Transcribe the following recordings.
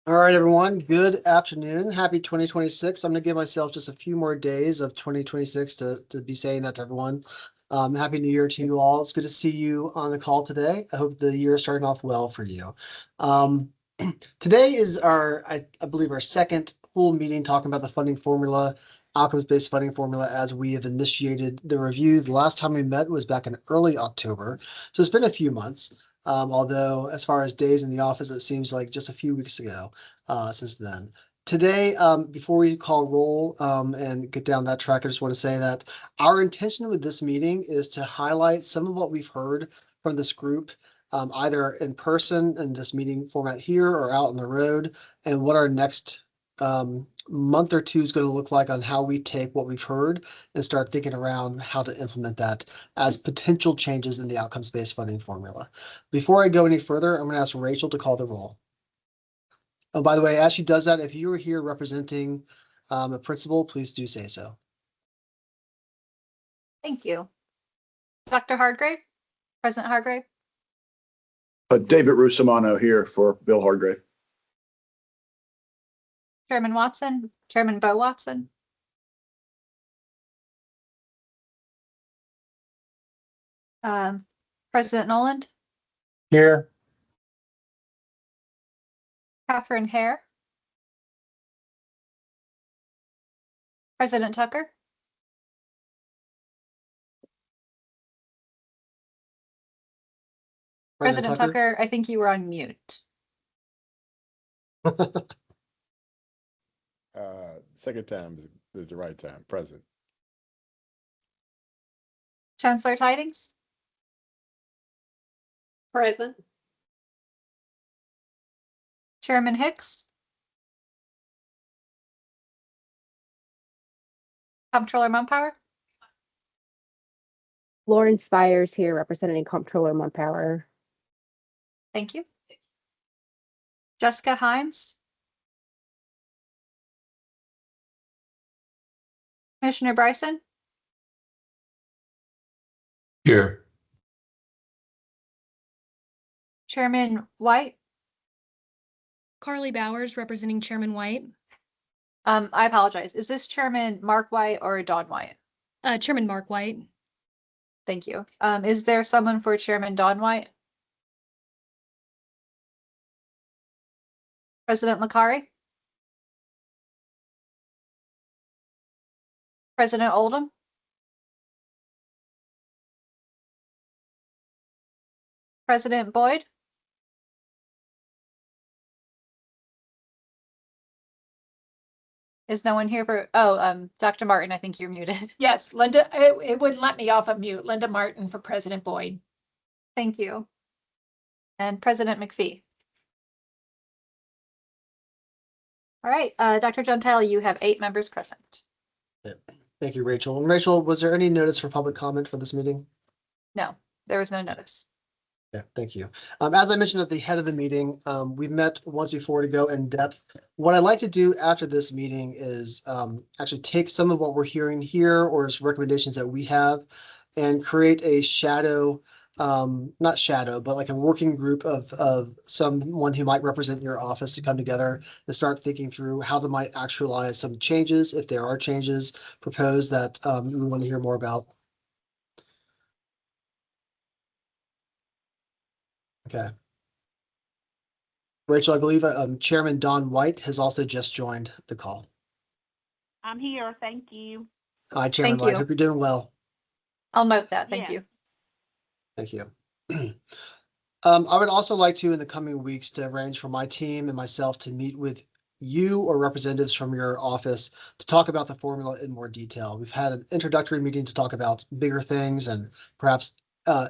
All right, everyone. Good afternoon. Happy 2026. I'm going to give myself just a few more days of 2026 to be saying that to everyone. Happy New Year to you all. It's good to see you on the call today. I hope the year is starting off well for you. Today is I believe, our second full meeting talking about the funding formula, outcomes-based funding formula, as we have initiated the review. The last time we met was back in early October. So it's been a few months. Although as far as days in the office, it seems like just a few weeks ago since then. Today, before we call roll and get down that track, I just want to say that our intention with this meeting is to highlight some of what we've heard from this group, either in person in this meeting format here or out on the road, and what our next month or two is going to look like on how we take what we've heard and start thinking around how to implement that as potential changes in the outcomes-based funding formula. Before I go any further, I'm going to ask Rachel to call the roll. Oh, by the way, as she does that, if you are here representing a principal, please do say so. Thank you. Dr. Hardgrave, President Hardgrave. David Rusomano here for Bill Hardgrave. Chairman Watson, Chairman Bo Watson. President Noland. Here. Catherine Hare. President Tucker. President Tucker, I think you were on mute. Second time is the right time. Present. Chancellor Tidings. Present. Chairman Hicks. Comptroller Mumpower. Lauren Spires here representing Comptroller Mumpower. Thank you. Jessica Himes. Commissioner Bryson. Here. Chairman White. Carly Bowers representing Chairman White. I apologize. Is this Chairman Mark White or Don White? Chairman Mark White. Thank you. Is there someone for Chairman Don White? President Licari? President Oldham? President Boyd? Is no one here for, Dr. Martin, I think you're muted. Yes, Linda, it wouldn't let me off of mute. Linda Martin for President Boyd. Thank you. And President McPhee. All right, Dr. Gentile, you have 8 members present. Yeah. Thank you, Rachel. And Rachel, was there any notice for public comment for this meeting? No, there was no notice. Yeah, thank you. As I mentioned at the head of the meeting, we've met once before to go in depth. What I'd like to do after this meeting is actually take some of what we're hearing here or as recommendations that we have and create a shadow, not shadow, but like a working group of someone who might represent your office to come together and start thinking through how to might actualize some changes, if there are changes proposed that we want to hear more about. Okay. Rachel, I believe Chairman Don White has also just joined the call. I'm here. Thank you. Hi, Chairman White. Hope you're doing well. I'll note that. Thank you. Thank you. I would also like to, in the coming weeks, to arrange for my team and myself to meet with you or representatives from your office to talk about the formula in more detail. We've had an introductory meeting to talk about bigger things and perhaps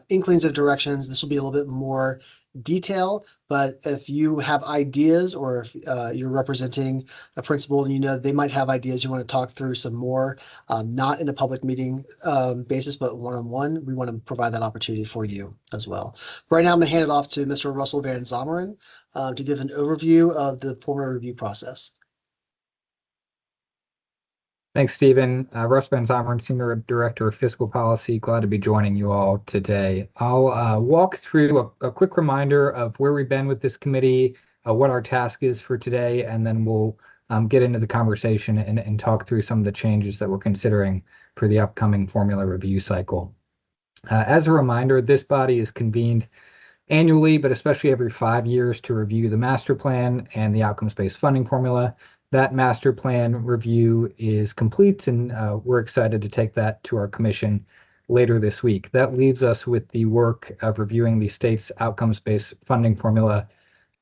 inklings of directions. This will be a little bit more detail, but if you have ideas or if you're representing a principal and you know they might have ideas you want to talk through some more, not in a public meeting basis, but one-on-one, we want to provide that opportunity for you as well. Right now, I'm going to hand it off to Mr. Russell Van Zomeren to give an overview of the formula review process. Thanks, Stephen. Russ Van Zomeren, Senior Director of Fiscal Policy. Glad to be joining you all today. I'll walk through a quick reminder of where we've been with this committee, what our task is for today, and then we'll get into the conversation and talk through some of the changes that we're considering for the upcoming formula review cycle. As a reminder, this body is convened annually, but especially every 5 years, to review the master plan and the outcomes-based funding formula. That master plan review is complete, and we're excited to take that to our commission later this week. That leaves us with the work of reviewing the state's outcomes-based funding formula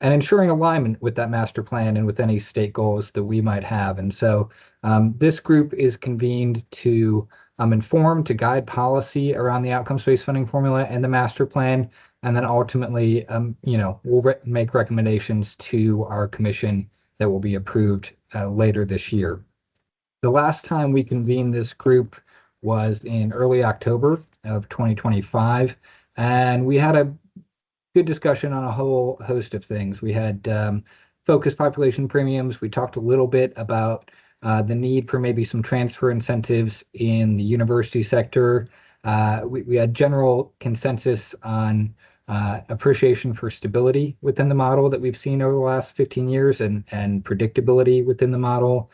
and ensuring alignment with that master plan and with any state goals that we might have. And so this group is convened to inform, to guide policy around the outcomes-based funding formula and the master plan, and then ultimately, we'll make recommendations to our commission that will be approved later this year. The last time we convened this group was in early October of 2025, and we had a good discussion on a whole host of things. We had focused population premiums. We talked a little bit about the need for maybe some transfer incentives in the university sector. We had general consensus on appreciation for stability within the model that we've seen over the last 15 years and predictability within the model.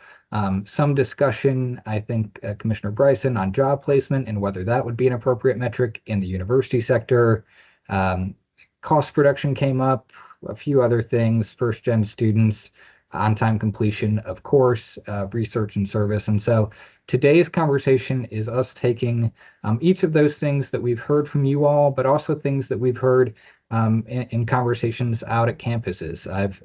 Some discussion, I think, Commissioner Bryson, on job placement and whether that would be an appropriate metric in the university sector. Cost production came up, a few other things, first-gen students, on-time completion, of course, research and service. And so today's conversation is us taking each of those things that we've heard from you all, but also things that we've heard in conversations out at campuses. I've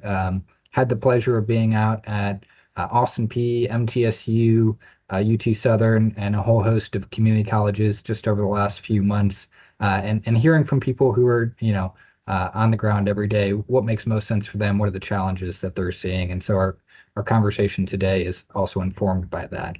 had the pleasure of being out at Austin P, MTSU, UT Southern, and a whole host of community colleges just over the last few months, and hearing from people who are, on the ground every day, what makes most sense for them, what are the challenges that they're seeing. And so our conversation today is also informed by that.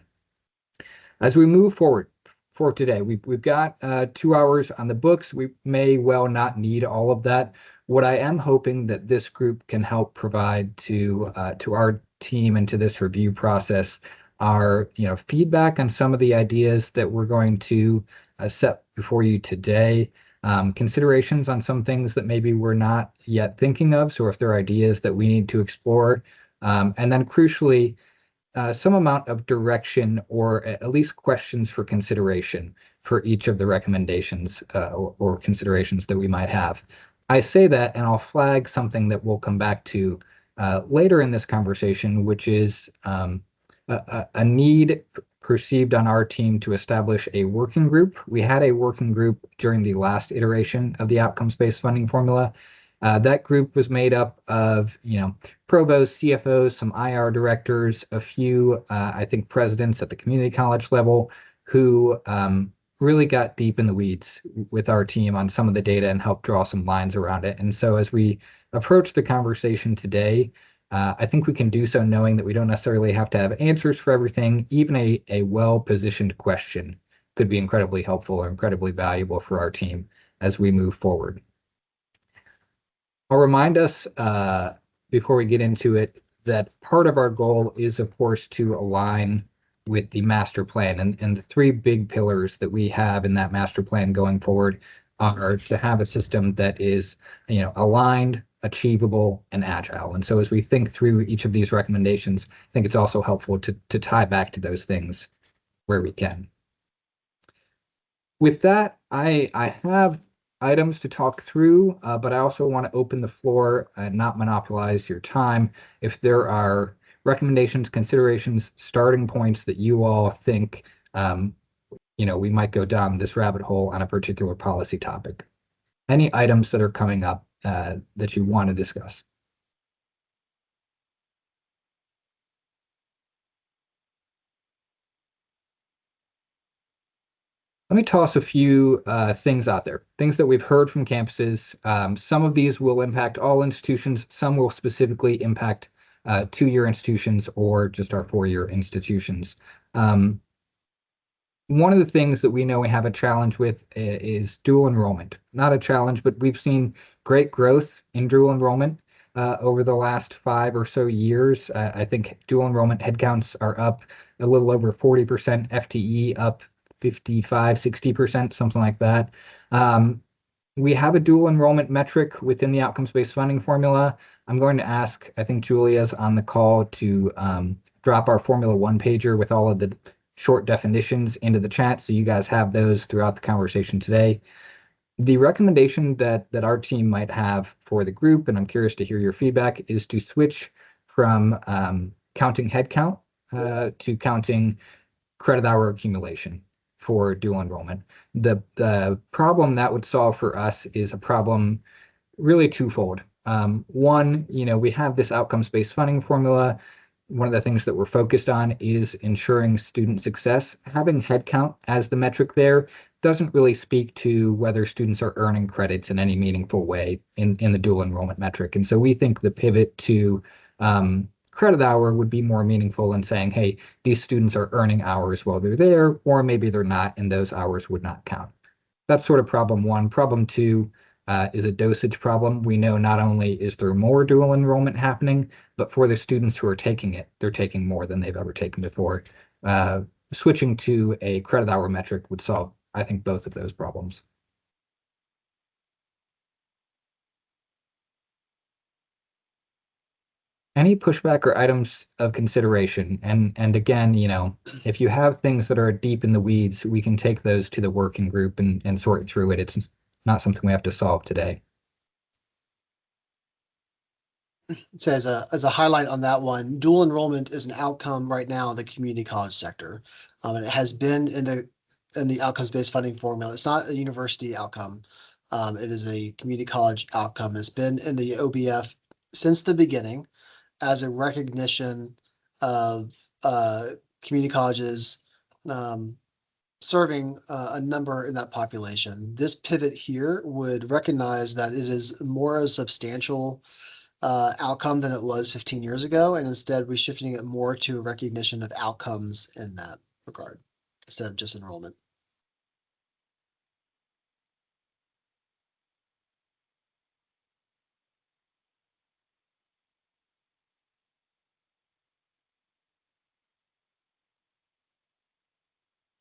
As we move forward for today, we've got 2 hours on the books. We may well not need all of that. What I am hoping that this group can help provide to our team and to this review process are, feedback on some of the ideas that we're going to set before you today. Considerations on some things that maybe we're not yet thinking of. So if there are ideas that we need to explore, and then crucially, some amount of direction or at least questions for consideration for each of the recommendations or considerations that we might have. I say that, and I'll flag something that we'll come back to later in this conversation, which is a need perceived on our team to establish a working group. We had a working group during the last iteration of the outcomes-based funding formula. That group was made up of, provosts, CFOs, some IR directors, a few, I think, presidents at the community college level who really got deep in the weeds with our team on some of the data and helped draw some lines around it. And so as we approach the conversation today, I think we can do so knowing that we don't necessarily have to have answers for everything. Even a well-positioned question could be incredibly helpful or incredibly valuable for our team as we move forward. I'll remind us before we get into it that part of our goal is, of course, to align with the master plan. And the three big pillars that we have in that master plan going forward are to have a system that is, aligned, achievable, and agile. And so as we think through each of these recommendations, I think it's also helpful to tie back to those things where we can. With that, I have items to talk through, but I also want to open the floor and not monopolize your time. If there are recommendations, considerations, starting points that you all think, we might go down this rabbit hole on a particular policy topic. Any items that are coming up that you want to discuss? Let me toss a few things out there, things that we've heard from campuses. Some of these will impact all institutions. Some will specifically impact 2-year institutions or just our 4-year institutions. One of the things that we know we have a challenge with is dual enrollment. Not a challenge, but we've seen great growth in dual enrollment over the last 5 or so years. I think dual enrollment headcounts are up a little over 40%, FTE up 55, 60%, something like that. We have a dual enrollment metric within the outcomes-based funding formula. I'm going to ask, I think Julia's on the call to drop our Formula One pager with all of the short definitions into the chat, so you guys have those throughout the conversation today. The recommendation that our team might have for the group, and I'm curious to hear your feedback, is to switch from counting headcount to counting credit hour accumulation for dual enrollment. The problem that would solve for us is a problem really twofold. One, we have this outcomes-based funding formula. One of the things that we're focused on is ensuring student success. Having headcount as the metric there doesn't really speak to whether students are earning credits in any meaningful way in the dual enrollment metric. And so we think the pivot to credit hour would be more meaningful in saying, hey, these students are earning hours while they're there, or maybe they're not, and those hours would not count. That's sort of problem one. Problem two is a dosage problem. We know not only is there more dual enrollment happening, but for the students who are taking it, they're taking more than they've ever taken before. Switching to a credit hour metric would solve, I think, both of those problems. Any pushback or items of consideration? And again, if you have things that are deep in the weeds, we can take those to the working group and sort through it. It's not something we have to solve today. So as a highlight on that one, dual enrollment is an outcome right now in the community college sector. And it has been in the outcomes-based funding formula. It's not a university outcome. It is a community college outcome. It's been in the OBF since the beginning as a recognition of community colleges serving a number in that population. This pivot here would recognize that it is more a substantial outcome than it was 15 years ago, and instead we're shifting it more to a recognition of outcomes in that regard instead of just enrollment.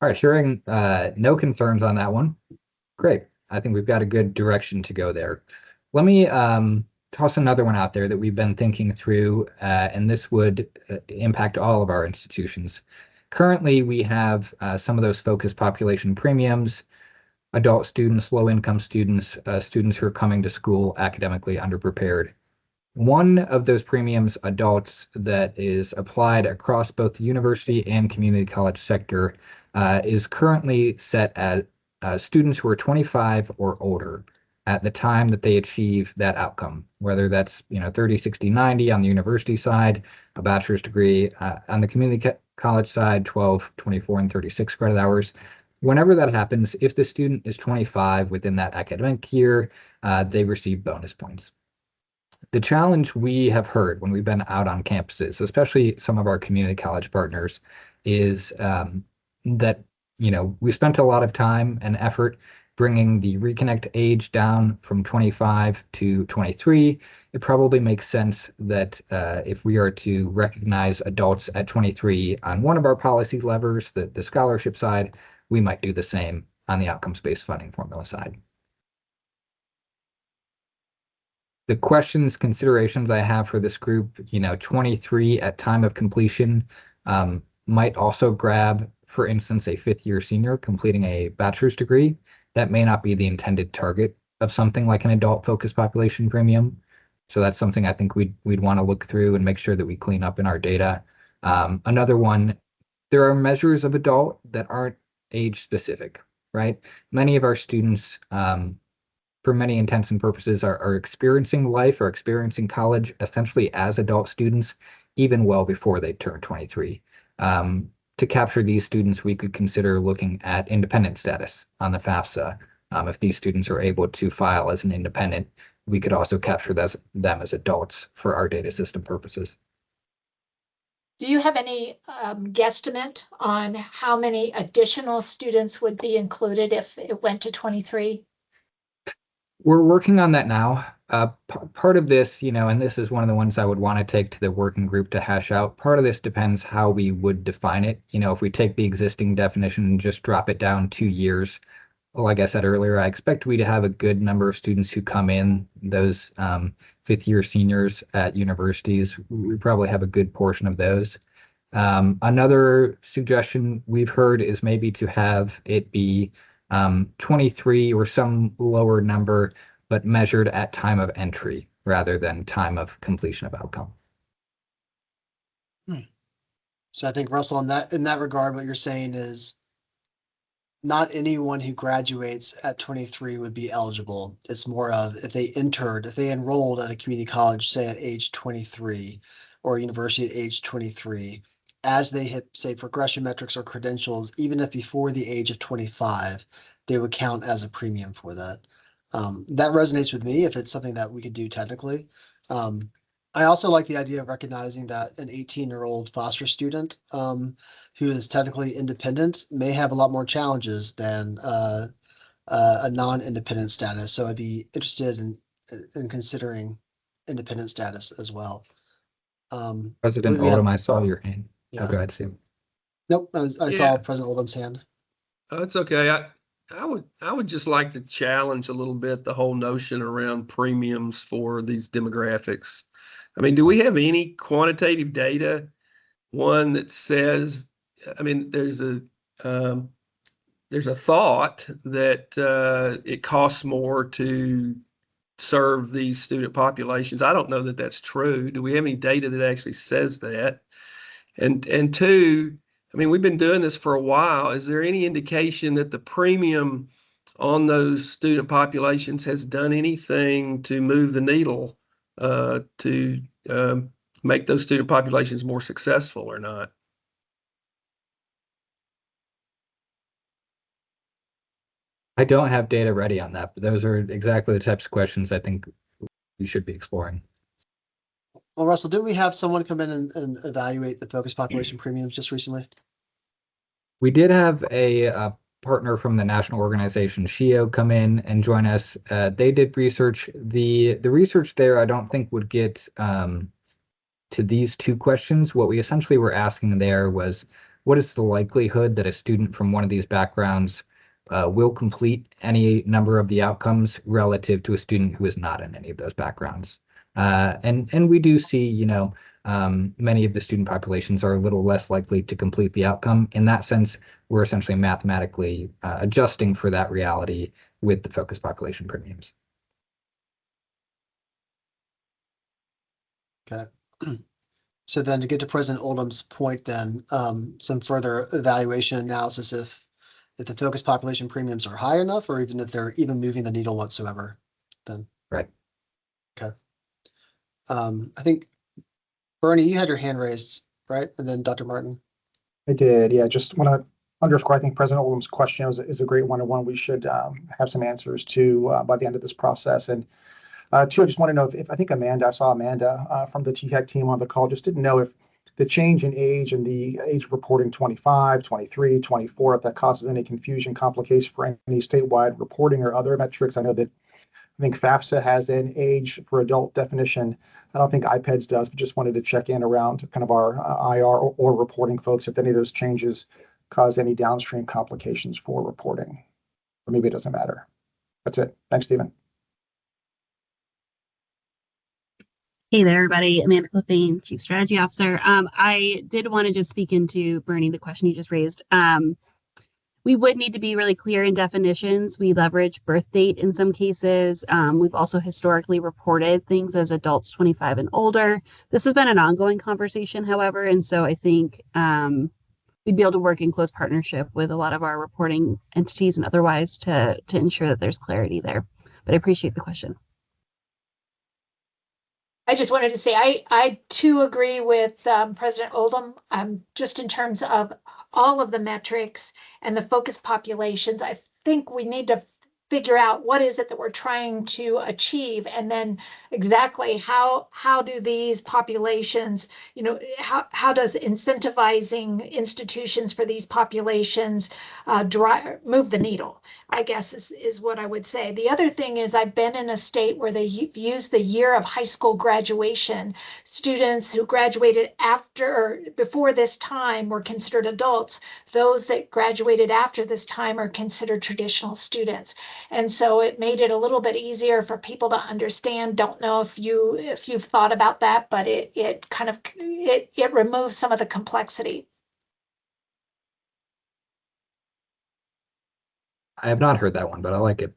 All right, hearing no concerns on that one. Great. I think we've got a good direction to go there. Let me toss another one out there that we've been thinking through, and this would impact all of our institutions. Currently, we have some of those focused population premiums, adult students, low-income students, students who are coming to school academically underprepared. One of those premiums, adults, that is applied across both the university and community college sector is currently set at students who are 25 or older at the time that they achieve that outcome, whether that's 30, 60, 90 on the university side, a bachelor's degree on the community college side, 12, 24, and 36 credit hours. Whenever that happens, if the student is 25 within that academic year, they receive bonus points. The challenge we have heard when we've been out on campuses, especially some of our community college partners, is that we spent a lot of time and effort bringing the reconnect age down from 25 to 23. It probably makes sense that if we are to recognize adults at 23 on one of our policy levers, the scholarship side, we might do the same on the outcomes-based funding formula side. The questions, considerations I have for this group, 23 at time of completion might also grab, for instance, a fifth-year senior completing a bachelor's degree. That may not be the intended target of something like an adult-focused population premium. So that's something I think we'd want to look through and make sure that we clean up in our data. Another one, there are measures of adult that aren't age-specific, right? Many of our students, for many intents and purposes, are experiencing life or experiencing college essentially as adult students, even well before they turn 23. To capture these students, we could consider looking at independent status on the FAFSA. If these students are able to file as an independent, we could also capture them as adults for our data system purposes. Do you have any guesstimate on how many additional students would be included if it went to 23? We're working on that now. Part of this, and this is one of the ones I would want to take to the working group to hash out. Part of this depends how we would define it. If we take the existing definition and just drop it down 2 years, like I said earlier, I expect we to have a good number of students who come in those fifth-year seniors at universities. We probably have a good portion of those. Another suggestion we've heard is maybe to have it be 23 or some lower number, but measured at time of entry rather than time of completion of outcome. So I think, Russell, in that regard, what you're saying is not anyone who graduates at 23 would be eligible. It's more of if they enrolled at a community college, say at age 23, or a university at age 23, as they hit, say, progression metrics or credentials, even if before the age of 25, they would count as a premium for that. That resonates with me if it's something that we could do technically. I also like the idea of recognizing that an 18-year-old foster student who is technically independent may have a lot more challenges than a non-independent status. So I'd be interested in considering independent status as well. President Oldham, I saw your hand. Yeah. Oh, go ahead, Steve. Nope, I saw President Oldham's hand. That's okay. I would just like to challenge a little bit the whole notion around premiums for these demographics. I mean, do we have any quantitative data, one that says, I mean, there's a thought that it costs more to serve these student populations. I don't know that that's true. Do we have any data that actually says that? And two, I mean, we've been doing this for a while. Is there any indication that the premium on those student populations has done anything to move the needle to make those student populations more successful or not? I don't have data ready on that, but those are exactly the types of questions I think we should be exploring. Well, Russell, didn't we have someone come in and evaluate the focus population premiums just recently? We did have a partner from the national organization, SHIO, come in and join us. They did research. The research there, I don't think would get to these two questions. What we essentially were asking there was, what is the likelihood that a student from one of these backgrounds will complete any number of the outcomes relative to a student who is not in any of those backgrounds? And we do see, many of the student populations are a little less likely to complete the outcome. In that sense, we're essentially mathematically adjusting for that reality with the focus population premiums. Okay. So then to get to President Oldham's point, then some further evaluation analysis if the focus population premiums are high enough, or even if they're even moving the needle whatsoever, then. Right. Okay. I think, Bernie, you had your hand raised, right? And then Dr. Martin. I did, yeah. Just want to underscore, I think President Oldham's question is a great one, and one we should have some answers to by the end of this process. And two, I just want to know if I think I saw Amanda from the THEC team on the call, just didn't know if the change in age and the age of reporting 25, 23, 24, if that causes any confusion, complication for any statewide reporting or other metrics. I know that I think FAFSA has an age for adult definition. I don't think IPEDS does, but just wanted to check in around kind of our IR or reporting folks if any of those changes cause any downstream complications for reporting. Or maybe it doesn't matter. That's it. Thanks, Stephen. Hey there, everybody. Amanda Cliffane, Chief Strategy Officer. I did want to just speak into, Bernie, the question you just raised. We would need to be really clear in definitions. We leverage birth date in some cases. We've also historically reported things as adults 25 and older. This has been an ongoing conversation, however, and so I think we'd be able to work in close partnership with a lot of our reporting entities and otherwise to ensure that there's clarity there. But I appreciate the question. I just wanted to say I too agree with President Oldham. Just in terms of all of the metrics and the focus populations, I think we need to figure out what is it that we're trying to achieve, and then exactly how do these populations, how does incentivizing institutions for these populations move the needle, I guess is what I would say. The other thing is I've been in a state where they use the year of high school graduation. Students who graduated after or before this time were considered adults. Those that graduated after this time are considered traditional students. And so it made it a little bit easier for people to understand. Don't know if you've thought about that, but it kind of it removes some of the complexity. I have not heard that one, but I like it.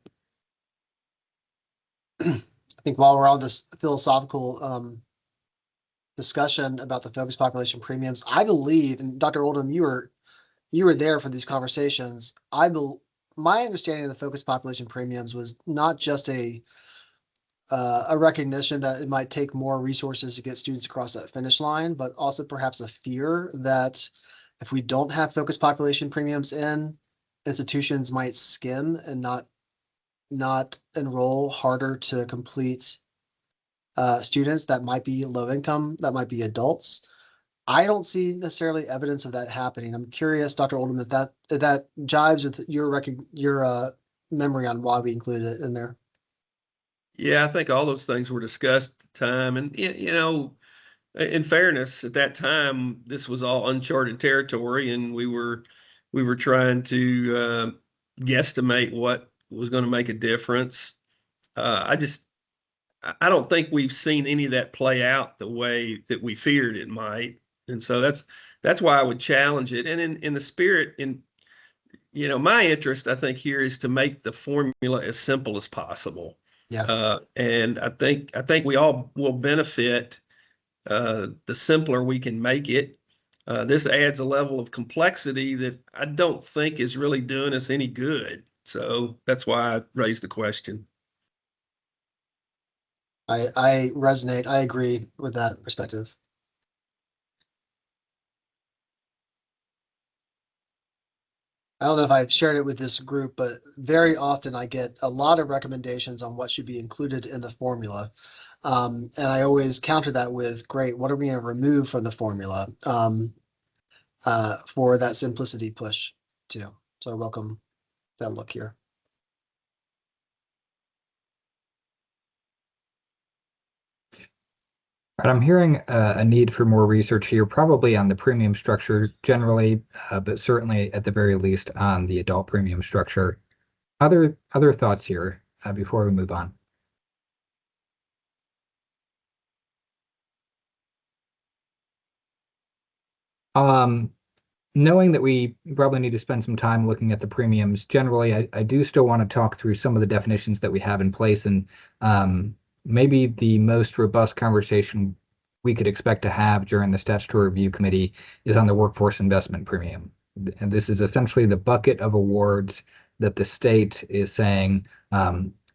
I think while we're on this philosophical discussion about the focus population premiums, I believe, and Dr. Oldham, you were there for these conversations. My understanding of the focus population premiums was not just a recognition that it might take more resources to get students across that finish line, but also perhaps a fear that if we don't have focus population premiums in, institutions might skim and not enroll harder to complete students that might be low income, that might be adults. I don't see necessarily evidence of that happening. I'm curious, Dr. Oldham, if that jives with your memory on why we included it in there. Yeah, I think all those things were discussed at the time. And, in fairness, at that time, this was all uncharted territory, and we were trying to guesstimate what was going to make a difference. I don't think we've seen any of that play out the way that we feared it might. And so that's why I would challenge it. And in the spirit, my interest, I think, here is to make the formula as simple as possible. Yeah. And I think we all will benefit the simpler we can make it. This adds a level of complexity that I don't think is really doing us any good. So that's why I raised the question. I resonate. I agree with that perspective. I don't know if I've shared it with this group, but very often I get a lot of recommendations on what should be included in the formula. And I always counter that with, great, what are we going to remove from the formula for that simplicity push too? So I welcome that look here. But I'm hearing a need for more research here, probably on the premium structure generally, but certainly at the very least on the adult premium structure. Other thoughts here before we move on? Knowing that we probably need to spend some time looking at the premiums, generally, I do still want to talk through some of the definitions that we have in place, and maybe the most robust conversation we could expect to have during the statutory review committee is on the workforce investment premium. And this is essentially the bucket of awards that the state is saying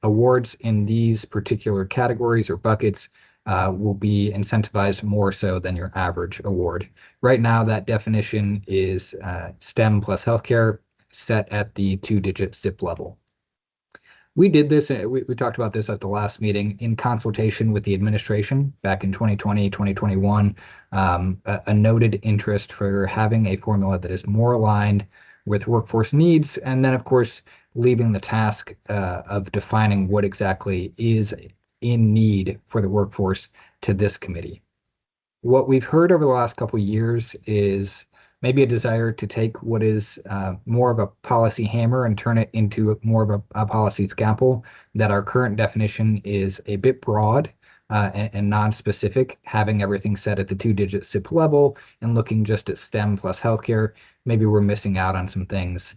awards in these particular categories or buckets will be incentivized more so than your average award. Right now, that definition is STEM plus healthcare set at the 2-digit SIP level. We did this, we talked about this at the last meeting in consultation with the administration back in 2020, 2021, a noted interest for having a formula that is more aligned with workforce needs, and then of course, leaving the task of defining what exactly is in need for the workforce to this committee. What we've heard over the last couple of years is maybe a desire to take what is more of a policy hammer and turn it into more of a policy scalpel, that our current definition is a bit broad and non-specific, having everything set at the 2-digit SIP level and looking just at STEM plus healthcare. Maybe we're missing out on some things.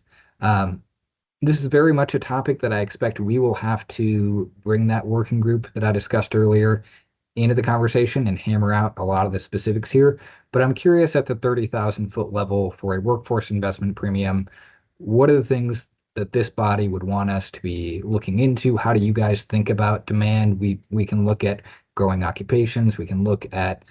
This is very much a topic that I expect we will have to bring that working group that I discussed earlier into the conversation and hammer out a lot of the specifics here. But I'm curious, at the 30,000 foot level for a workforce investment premium, what are the things that this body would want us to be looking into? How do you guys think about demand? We can look at growing occupations, we can look at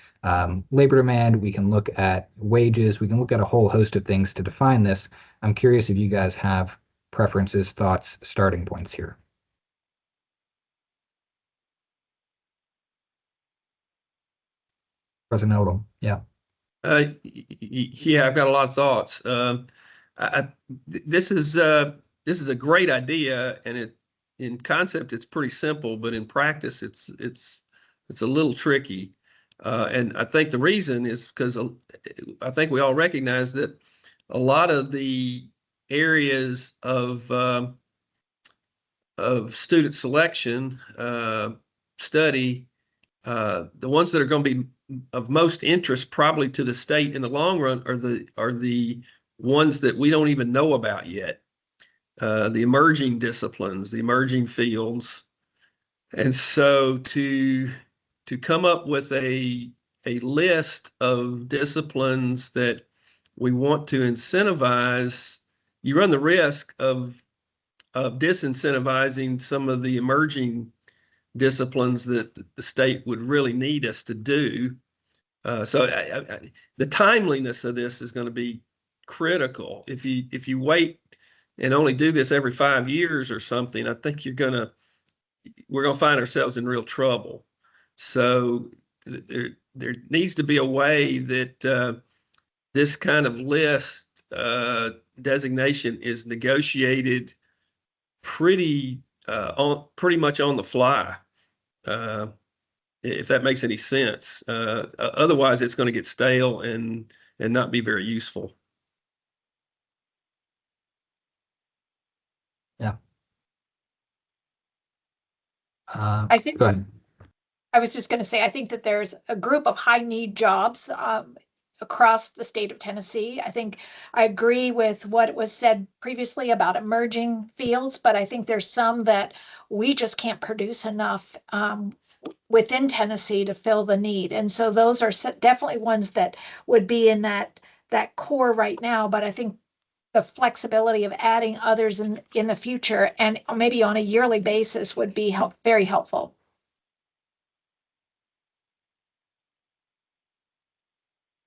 labor demand, we can look at wages, we can look at a whole host of things to define this. I'm curious if you guys have preferences, thoughts, starting points here. President Odom, yeah. Yeah, I've got a lot of thoughts. This is a great idea, and in concept it's pretty simple, but in practice it's a little tricky. And I think the reason is because I think we all recognize that a lot of the areas of student selection study, the ones that are going to be of most interest probably to the state in the long run are the ones that we don't even know about yet. The emerging disciplines, the emerging fields. And so to come up with a list of disciplines that we want to incentivize, you run the risk of disincentivizing some of the emerging disciplines that the state would really need us to do. So the timeliness of this is going to be critical. If you wait and only do this every 5 years or something, I think we're going to find ourselves in real trouble. So there needs to be a way that this kind of list designation is negotiated pretty much on the fly, if that makes any sense. Otherwise, it's going to get stale and not be very useful. Yeah. I think, Go ahead. I was just going to say, I think that there's a group of high need jobs across the state of Tennessee. I think I agree with what was said previously about emerging fields, but I think there's some that we just can't produce enough within Tennessee to fill the need. And so those are definitely ones that would be in that core right now. But I think the flexibility of adding others in the future and maybe on a yearly basis would be very helpful.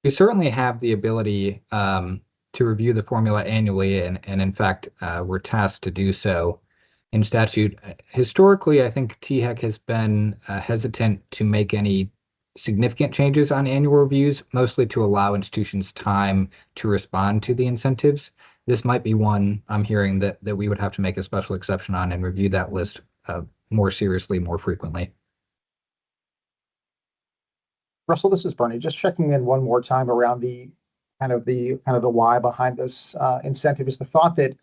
We certainly have the ability to review the formula annually, and in fact, we're tasked to do so in statute. Historically, I think THEC has been hesitant to make any significant changes on annual reviews, mostly to allow institutions time to respond to the incentives. This might be one I'm hearing that we would have to make a special exception on and review that list more seriously, more frequently. Russell, this is Bernie. Just checking in one more time around the why behind this incentive. Is the thought that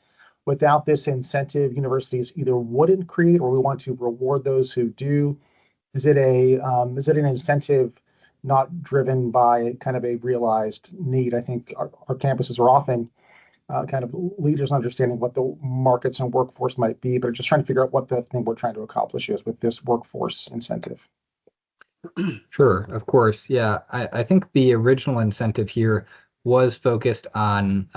without this incentive, universities either wouldn't create, or we want to reward those who do? Is it an incentive not driven by kind of a realized need? I think our campuses are often kind of leaders understanding what the markets and workforce might be, but just trying to figure out what the thing we're trying to accomplish is with this workforce incentive. Sure, of course. Yeah, I think the original incentive here was focused on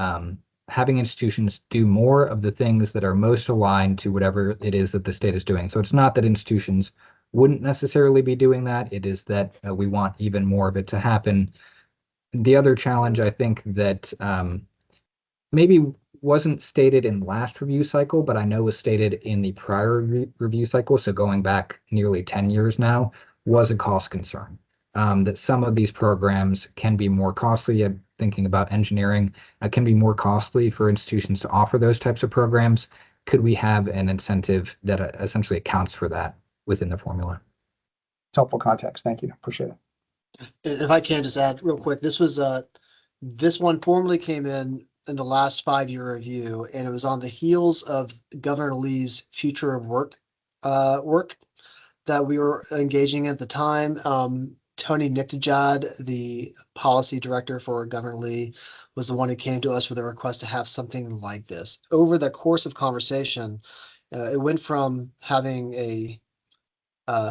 having institutions do more of the things that are most aligned to whatever it is that the state is doing. So it's not that institutions wouldn't necessarily be doing that. It is that we want even more of it to happen. The other challenge, I think, that maybe wasn't stated in last review cycle, but I know was stated in the prior review cycle, so going back nearly 10 years now, was a cost concern. That some of these programs can be more costly. Thinking about engineering, can be more costly for institutions to offer those types of programs. Could we have an incentive that essentially accounts for that within the formula? It's helpful context. Thank you. Appreciate it. If I can just add real quick, this one formally came in the last 5-year review, and it was on the heels of Governor Lee's Future of Work work that we were engaging at the time. Tony Nicktajad, the policy director for Governor Lee, was the one who came to us with a request to have something like this. Over the course of conversation, it went from having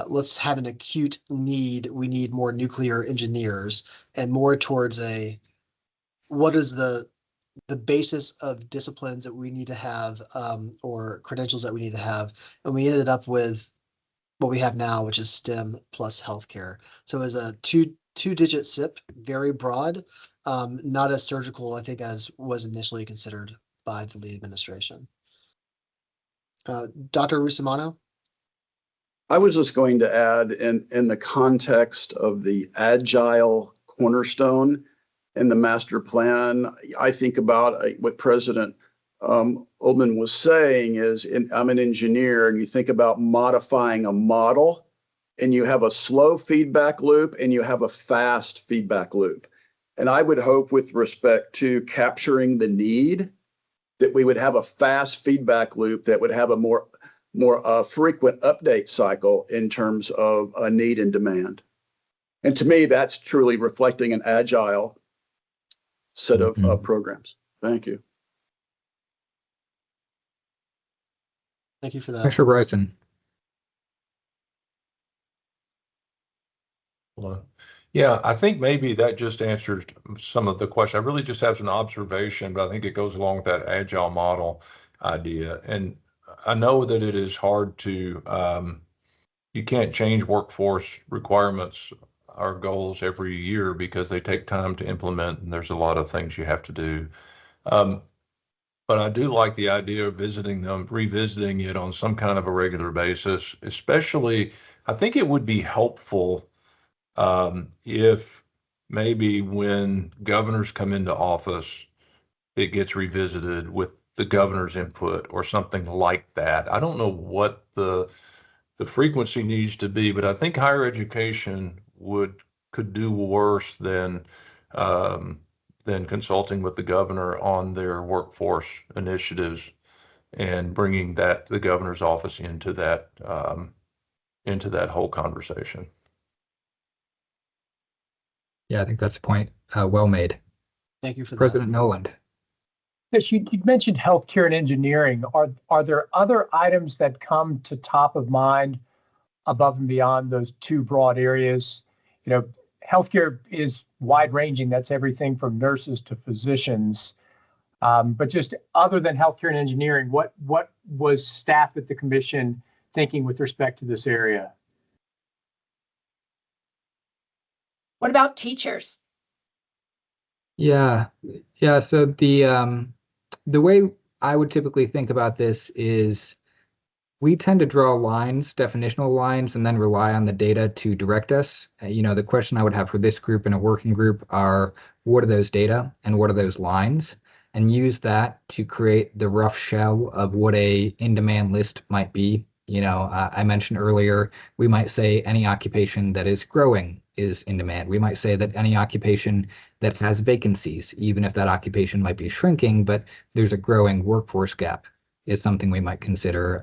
let's have an acute need, we need more nuclear engineers, and more towards what is the basis of disciplines that we need to have, or credentials that we need to have. And we ended up with what we have now, which is STEM plus healthcare. So as a two-digit SIP, very broad, not as surgical, I think, as was initially considered by the Lee administration. Dr. Russomanno? I was just going to add, in the context of the agile cornerstone in the master plan, I think about what President Oldman was saying is, I'm an engineer, and you think about modifying a model, and you have a slow feedback loop and you have a fast feedback loop. And I would hope, with respect to capturing the need, that we would have a fast feedback loop that would have a more more frequent update cycle in terms of need and demand. And to me, that's truly reflecting an agile set of programs. Thank you. Thank you for that. Commissioner Bryson. Yeah, I think maybe that just answers some of the question. I really just have an observation, but I think it goes along with that agile model idea. And I know that it is hard to, you can't change workforce requirements or goals every year because they take time to implement and there's a lot of things you have to do. But I do like the idea of revisiting it on some kind of a regular basis, especially I think it would be helpful if maybe when governors come into office, it gets revisited with the governor's input or something like that. I don't know what the frequency needs to be, but I think higher education could do worse than consulting with the governor on their workforce initiatives and bringing the governor's office into that whole conversation. Yeah, I think that's a point well made. Thank you for President Noland. Yes, you mentioned healthcare and engineering. Are there other items that come to top of mind above and beyond those two broad areas? You know, healthcare is wide ranging. That's everything from nurses to physicians. But just other than healthcare and engineering, what was staff at the commission thinking with respect to this area? What about teachers? Yeah. So the way I would typically think about this is we tend to draw lines, definitional lines, and then rely on the data to direct us. The question I would have for this group and a working group are, what are those data and what are those lines? And use that to create the rough shell of what a in-demand list might be. I mentioned earlier, we might say any occupation that is growing is in demand. We might say that any occupation that has vacancies, even if that occupation might be shrinking, but there's a growing workforce gap, is something we might consider.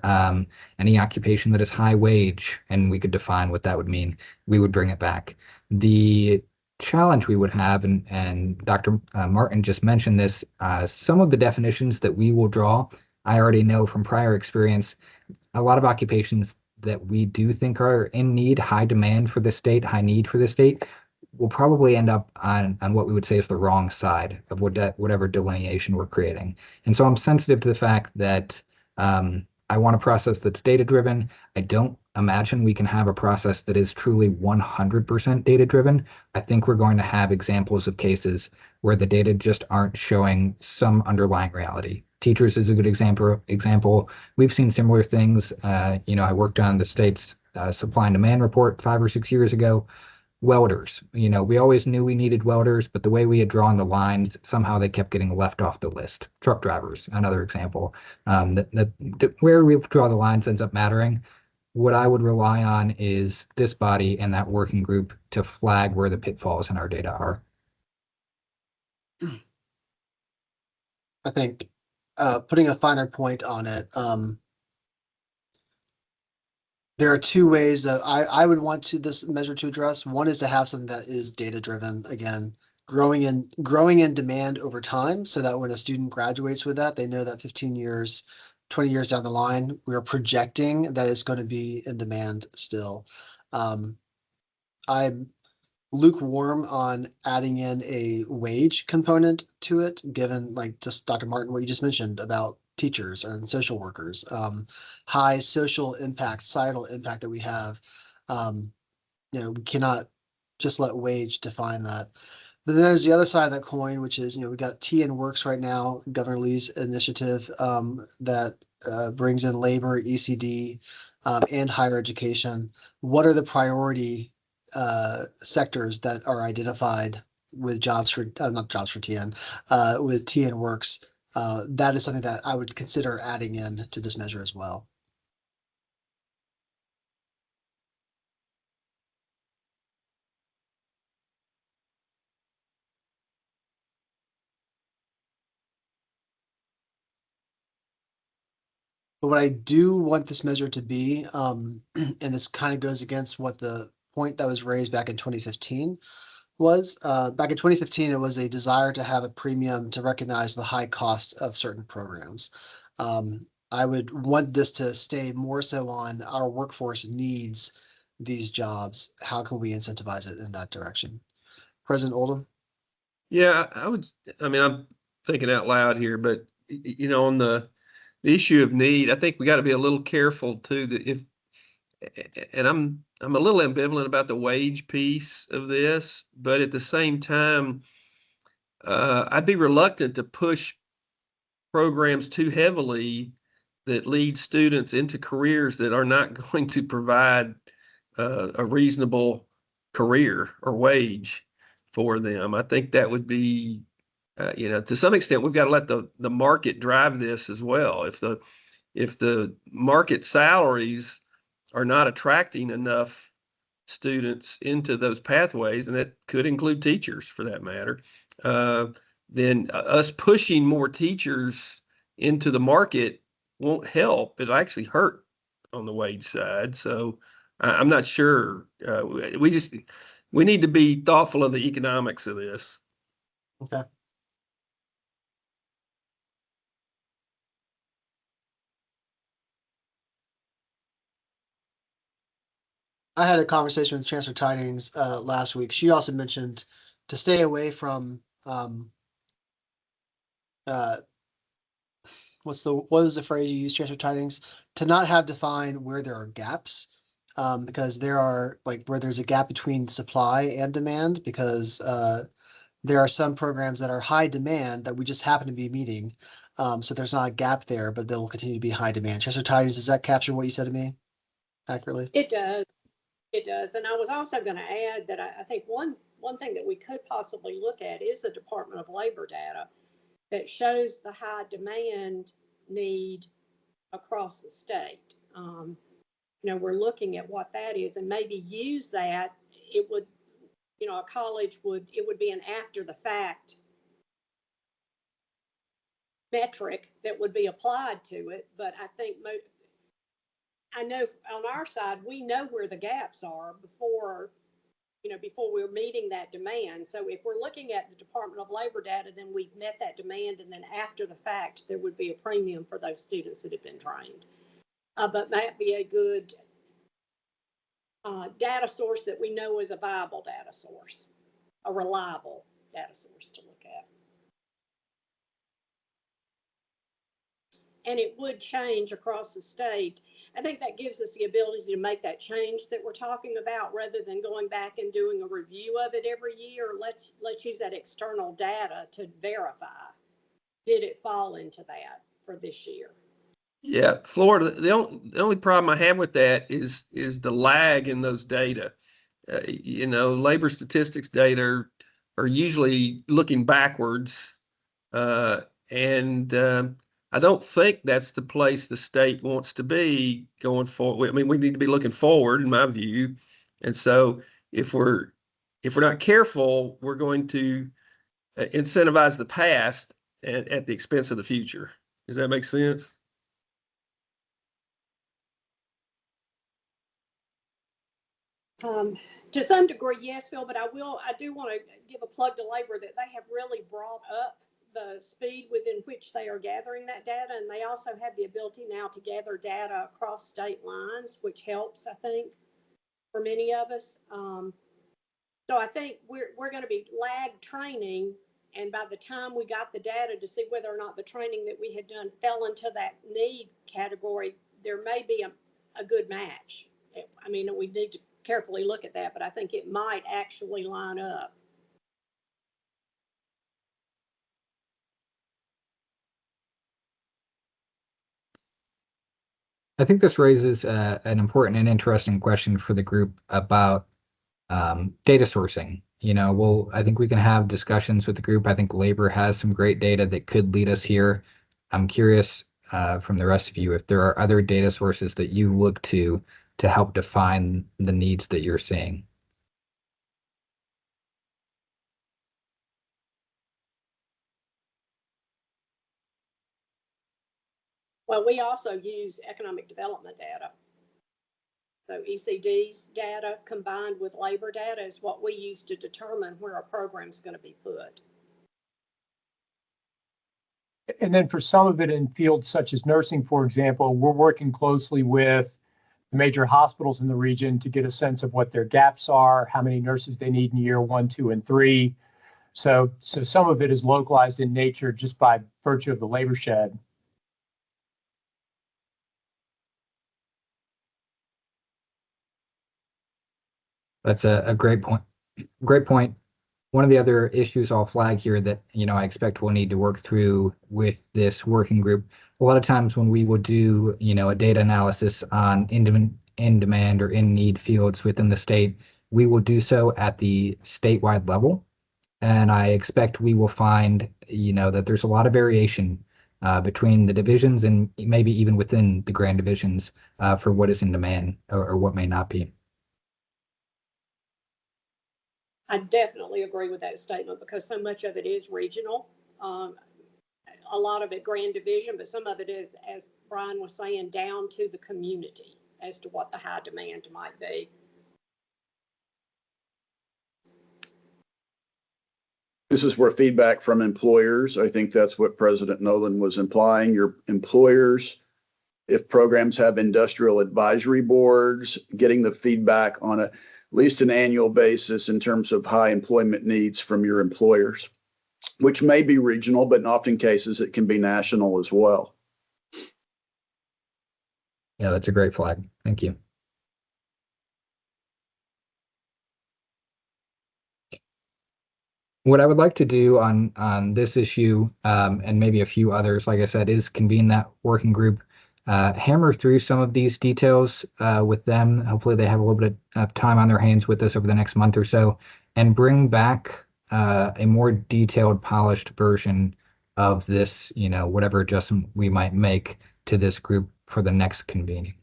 Any occupation that is high wage, and we could define what that would mean, we would bring it back. The challenge we would have, and Dr. Martin just mentioned this, some of the definitions that we will draw, I already know from prior experience, a lot of occupations that we do think are in need, high demand for the state, high need for the state, will probably end up on what we would say is the wrong side of whatever delineation we're creating. And so I'm sensitive to the fact that I want a process that's data-driven. I don't imagine we can have a process that is truly 100% data-driven. I think we're going to have examples of cases where the data just aren't showing some underlying reality. Teachers is a good example. We've seen similar things. I worked on the state's supply and demand report 5 or 6 years ago. Welders, we always knew we needed welders, but the way we had drawn the lines, somehow they kept getting left off the list. Truck drivers, another example. Where we draw the lines ends up mattering. What I would rely on is this body and that working group to flag where the pitfalls in our data are. I think putting a finer point on it, there are two ways that I would want this measure to address. One is to have something that is data-driven, again, growing in demand over time, so that when a student graduates with that, they know that 15 years, 20 years down the line, we're projecting that it's going to be in demand still. I'm lukewarm on adding in a wage component to it, given, like, just Dr. Martin, what you just mentioned about teachers and social workers, high social impact, societal impact that we have. We cannot just let wage define that. But then there's the other side of that coin, which is, we got TN Works right now, Governor Lee's initiative that brings in labor, ECD, and higher education. What are the priority sectors that are identified with jobs for, not jobs for TN, with TN Works? That is something that I would consider adding in to this measure as well. But what I do want this measure to be, and this kind of goes against what the point that was raised back in 2015 was. Back in 2015, it was a desire to have a premium to recognize the high cost of certain programs. I would want this to stay more so on our workforce needs these jobs. How can we incentivize it in that direction? President Oldham? Yeah, I mean, I'm thinking out loud here, but you know, on the issue of need, I think we got to be a little careful too, that and I'm a little ambivalent about the wage piece of this, but at the same time, I'd be reluctant to push programs too heavily that lead students into careers that are not going to provide a reasonable career or wage for them. I think that would be, you know, to some extent, we've got to let the market drive this as well. If the market salaries are not attracting enough students into those pathways, and that could include teachers for that matter, then us pushing more teachers into the market won't help. It'll actually hurt on the wage side. So I'm not sure. We need to be thoughtful of the economics of this. Okay. I had a conversation with Chancellor Tidings last week. She also mentioned to stay away from what was the phrase you used, Chancellor Tidings? To not have defined where there are gaps, because there are where there's a gap between supply and demand, because there are some programs that are high demand that we just happen to be meeting. So there's not a gap there, but they'll continue to be high demand. Chancellor Tidings, does that capture what you said to me accurately? It does. It does. And I was also going to add that I think one thing that we could possibly look at is the Department of Labor data that shows the high demand need across the state. You know, we're looking at what that is and maybe use that. It would, you know, a college it would be an after the fact metric that would be applied to it. But I think I know on our side, we know where the gaps are before we're meeting that demand. So if we're looking at the Department of Labor data, then we've met that demand. And then after the fact, there would be a premium for those students that have been trained. But might be a good data source that we know is a viable data source, a reliable data source to look at. And it would change across the state. I think that gives us the ability to make that change that we're talking about rather than going back and doing a review of it every year. Let's use that external data to verify, did it fall into that for this year? Yeah, Florida, the only problem I have with that is the lag in those data. You know, labor statistics data are usually looking backwards, and I don't think that's the place the state wants to be going forward. I mean, we need to be looking forward, in my view. And so if we're not careful, we're going to incentivize the past at the expense of the future. Does that make sense? To some degree, yes, Phil, but I do want to give a plug to labor that they have really brought up the speed within which they are gathering that data. And they also have the ability now to gather data across state lines, which helps, I think, for many of us. So I think we're going to be lag training. And by the time we got the data to see whether or not the training that we had done fell into that need category, there may be a good match. I mean, we need to carefully look at that, but I think it might actually line up. I think this raises an important and interesting question for the group about data sourcing. You know, I think we can have discussions with the group. I think labor has some great data that could lead us here. I'm curious from the rest of you if there are other data sources that you look to help define the needs that you're seeing. Well, we also use economic development data. So ECD's data combined with labor data is what we use to determine where our program is going to be put. And then for some of it in fields such as nursing, for example, we're working closely with the major hospitals in the region to get a sense of what their gaps are, how many nurses they need in year 1, 2, and 3. So some of it is localized in nature just by virtue of the labor shed. That's a great point. Great point. One of the other issues I'll flag here that, I expect we'll need to work through with this working group. A lot of times when we will do, a data analysis on in demand or in need fields within the state, we will do so at the statewide level. And I expect we will find, that there's a lot of variation between the divisions and maybe even within the grand divisions for what is in demand or what may not be. I definitely agree with that statement because so much of it is regional. A lot of it grand division, but some of it is, as Brian was saying, down to the community as to what the high demand might be. This is where feedback from employers, I think that's what President Nolan was implying. Your employers, if programs have industrial advisory boards, getting the feedback on at least an annual basis in terms of high employment needs from your employers, which may be regional, but in often cases it can be national as well. Yeah, that's a great flag. Thank you. What I would like to do on this issue and maybe a few others, like I said, is convene that working group, hammer through some of these details with them. Hopefully they have a little bit of time on their hands with us over the next month or so, and bring back a more detailed, polished version of this, whatever adjustment we might make to this group for the next convening.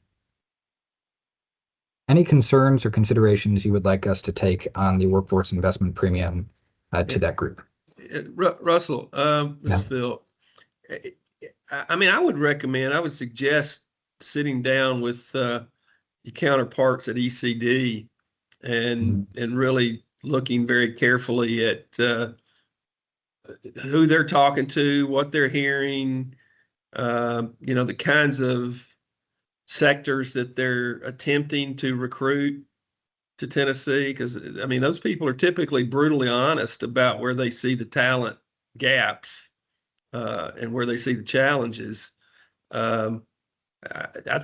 Any concerns or considerations you would like us to take on the workforce investment premium to that group? Russell, this is Phil. I would suggest sitting down with your counterparts at ECD and really looking very carefully at who they're talking to, what they're hearing, the kinds of sectors that they're attempting to recruit to Tennessee, because those people are typically brutally honest about where they see the talent gaps and where they see the challenges. I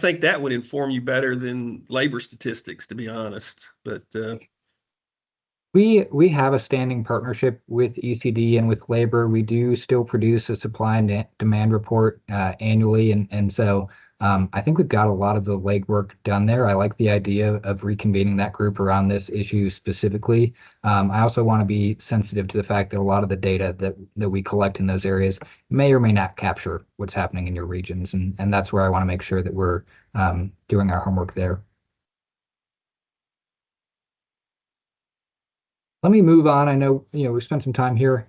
think that would inform you better than labor statistics, to be honest. But we have a standing partnership with ECD and with labor. We do still produce a supply and demand report annually, and so I think we've got a lot of the legwork done there. I like the idea of reconvening that group around this issue specifically. I also want to be sensitive to the fact that a lot of the data that we collect in those areas may or may not capture what's happening in your regions, and that's where I want to make sure that we're doing our homework there. Let me move on. I know we spent some time here.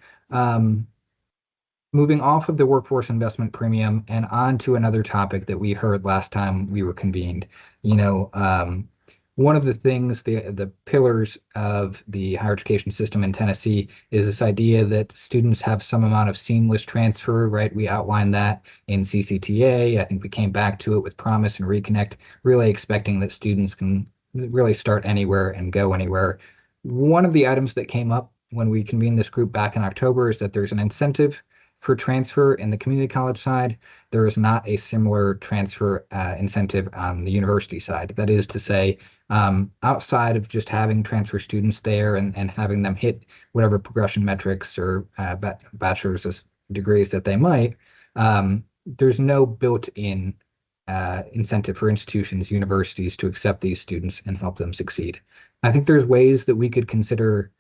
Moving off of the workforce investment premium and on to another topic that we heard last time we were convened. One of the things, the pillars of the higher education system in Tennessee is this idea that students have some amount of seamless transfer, right? We outlined that in CCTA. I think we came back to it with Promise and Reconnect, really expecting that students can really start anywhere and go anywhere. One of the items that came up when we convened this group back in October is that there's an incentive for transfer in the community college side. There is not a similar transfer incentive on the university side. That is to say, outside of just having transfer students there and having them hit whatever progression metrics or bachelor's degrees that they might, there's no built-in incentive for institutions, universities to accept these students and help them succeed. I think there's ways that we could consider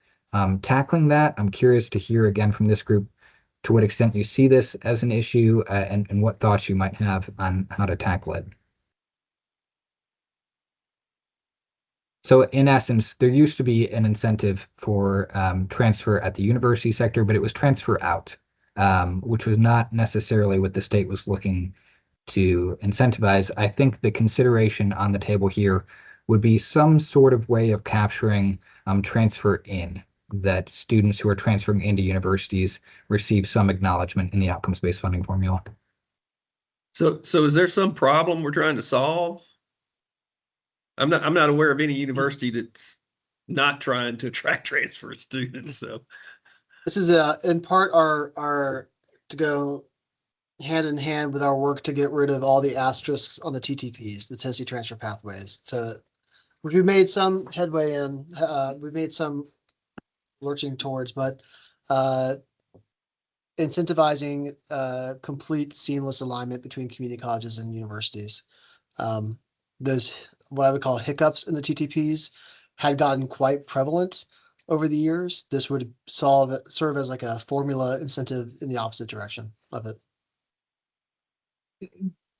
tackling that. I'm curious to hear again from this group to what extent you see this as an issue and what thoughts you might have on how to tackle it. So in essence, there used to be an incentive for transfer at the university sector, but it was transfer out, which was not necessarily what the state was looking to incentivize. I think the consideration on the table here would be some sort of way of capturing transfer in, that students who are transferring into universities receive some acknowledgement in the outcomes-based funding formula. So is there some problem we're trying to solve? I'm not aware of any university that's not trying to attract transfer students. So This is in part our to go hand in hand with our work to get rid of all the asterisks on the TTPs, the Tennessee Transfer Pathways, which we've made some headway in. We've made some lurching towards, but incentivizing complete seamless alignment between community colleges and universities. Those, what I would call hiccups in the TTPs, had gotten quite prevalent over the years. This would serve as like a formula incentive in the opposite direction of it.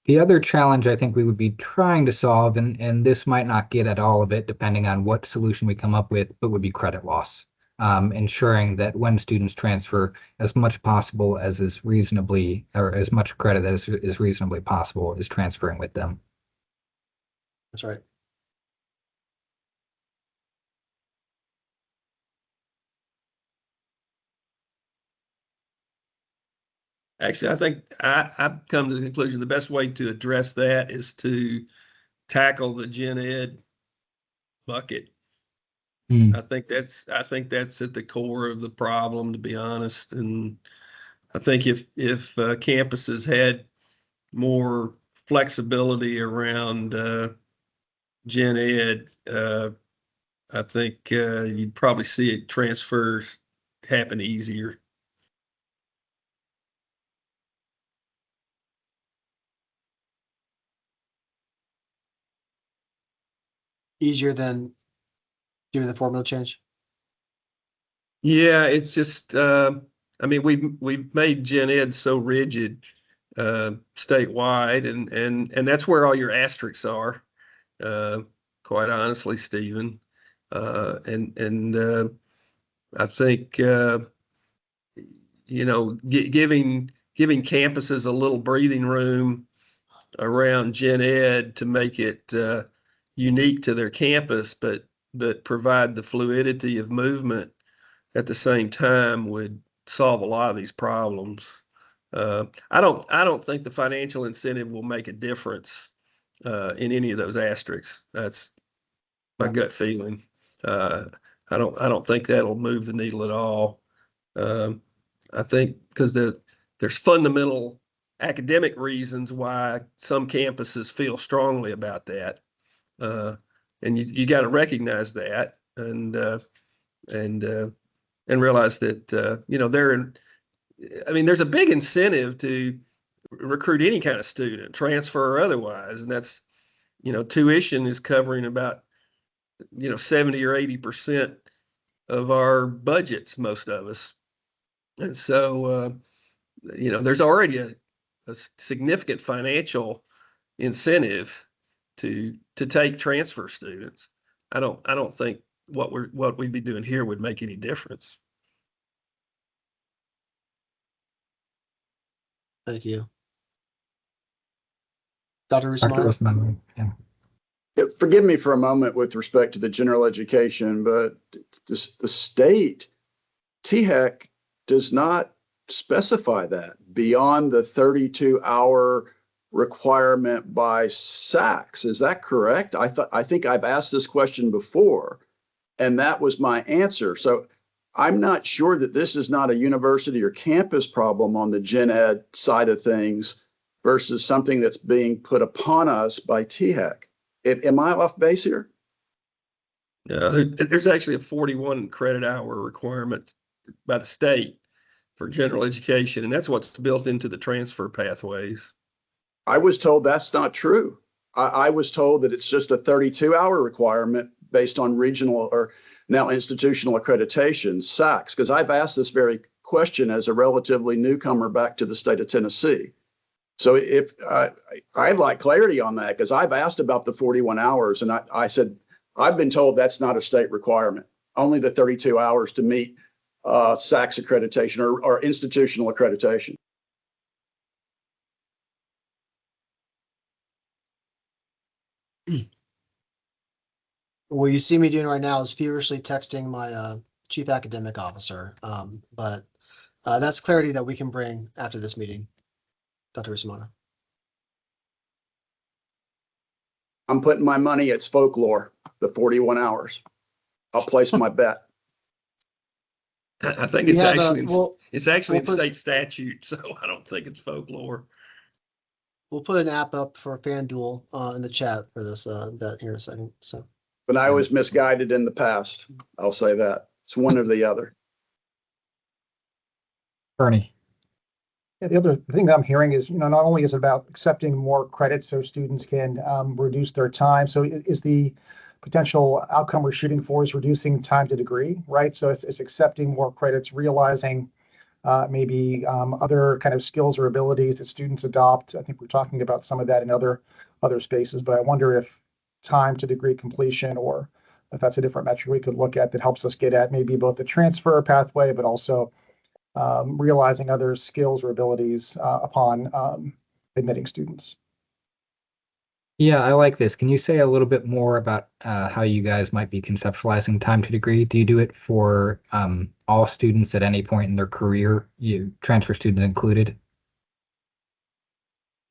The other challenge I think we would be trying to solve, and this might not get at all of it depending on what solution we come up with, but would be credit loss. Ensuring that when students transfer, as much possible as is reasonably, or as much credit as is reasonably possible, is transferring with them. That's right. actually, I think I've come to the conclusion the best way to address that is to tackle the gen ed bucket. I think that's at the core of the problem, to be honest. And I think if campuses had more flexibility around gen ed, I think you'd probably see it transfers happen easier. Easier than doing the formula change? Yeah, it's just I mean, we've made gen ed so rigid statewide, and that's where all your asterisks are, quite honestly, Stephen. And I think you know, giving campuses a little breathing room around gen ed to make it unique to their campus, but provide the fluidity of movement at the same time would solve a lot of these problems. I don't think the financial incentive will make a difference in any of those asterisks. That's my gut feeling. I don't think that'll move the needle at all. I think because there's fundamental academic reasons why some campuses feel strongly about that. And you got to recognize that and realize that you know, there's a big incentive to recruit any kind of student, transfer or otherwise, and that's, you know, tuition is covering about, you know, 70 or 80% of our budgets, most of us, and so you know, there's already a significant financial incentive to take transfer students. I don't think what we'd be doing here would make any difference. Thank you. Dr. Rusmano? Yeah. Forgive me for a moment with respect to the general education, but the state, THEC, does not specify that beyond the 32-hour requirement by SACs. Is that correct? I think I've asked this question before, and that was my answer. So I'm not sure that this is not a university or campus problem on the gen ed side of things versus something that's being put upon us by THEC. Am I off base here? There's actually a 41 credit hour requirement by the state for general education, and that's what's built into the transfer pathways. I was told that's not true. I was told that it's just a 32-hour requirement based on regional or now institutional accreditation, SACs, because I've asked this very question as a relatively newcomer back to the state of Tennessee. So if I'd like clarity on that, because I've asked about the 41 hours and I said, I've been told that's not a state requirement, only the 32 hours to meet SACs accreditation or institutional accreditation. What you see me doing right now is feverishly texting my chief academic officer. But that's clarity that we can bring after this meeting, Dr. Usmana. I'm putting my money at folklore, the 41 hours. I'll place my bet. I think We it's have actually, we'll in put- state statute, so I don't think it's folklore. we'll put an app up for FanDuel in the chat for this bet here in a second. So But I was misguided in the past. I'll say that. It's one or the other. Bernie. Yeah, the other thing that I'm hearing is, not only is it about accepting more credit so students can reduce their time. So is the potential outcome we're shooting for is reducing time to degree, right? So it's accepting more credits, realizing maybe other kind of skills or abilities that students adopt. I think we're talking about some of that in other spaces, but I wonder if time to degree completion, or if that's a different metric we could look at that helps us get at maybe both the transfer pathway, but also realizing other skills or abilities upon admitting students. Yeah, I like this. Can you say a little bit more about how you guys might be conceptualizing time to degree? Do you do it for all students at any point in their career, you transfer students included?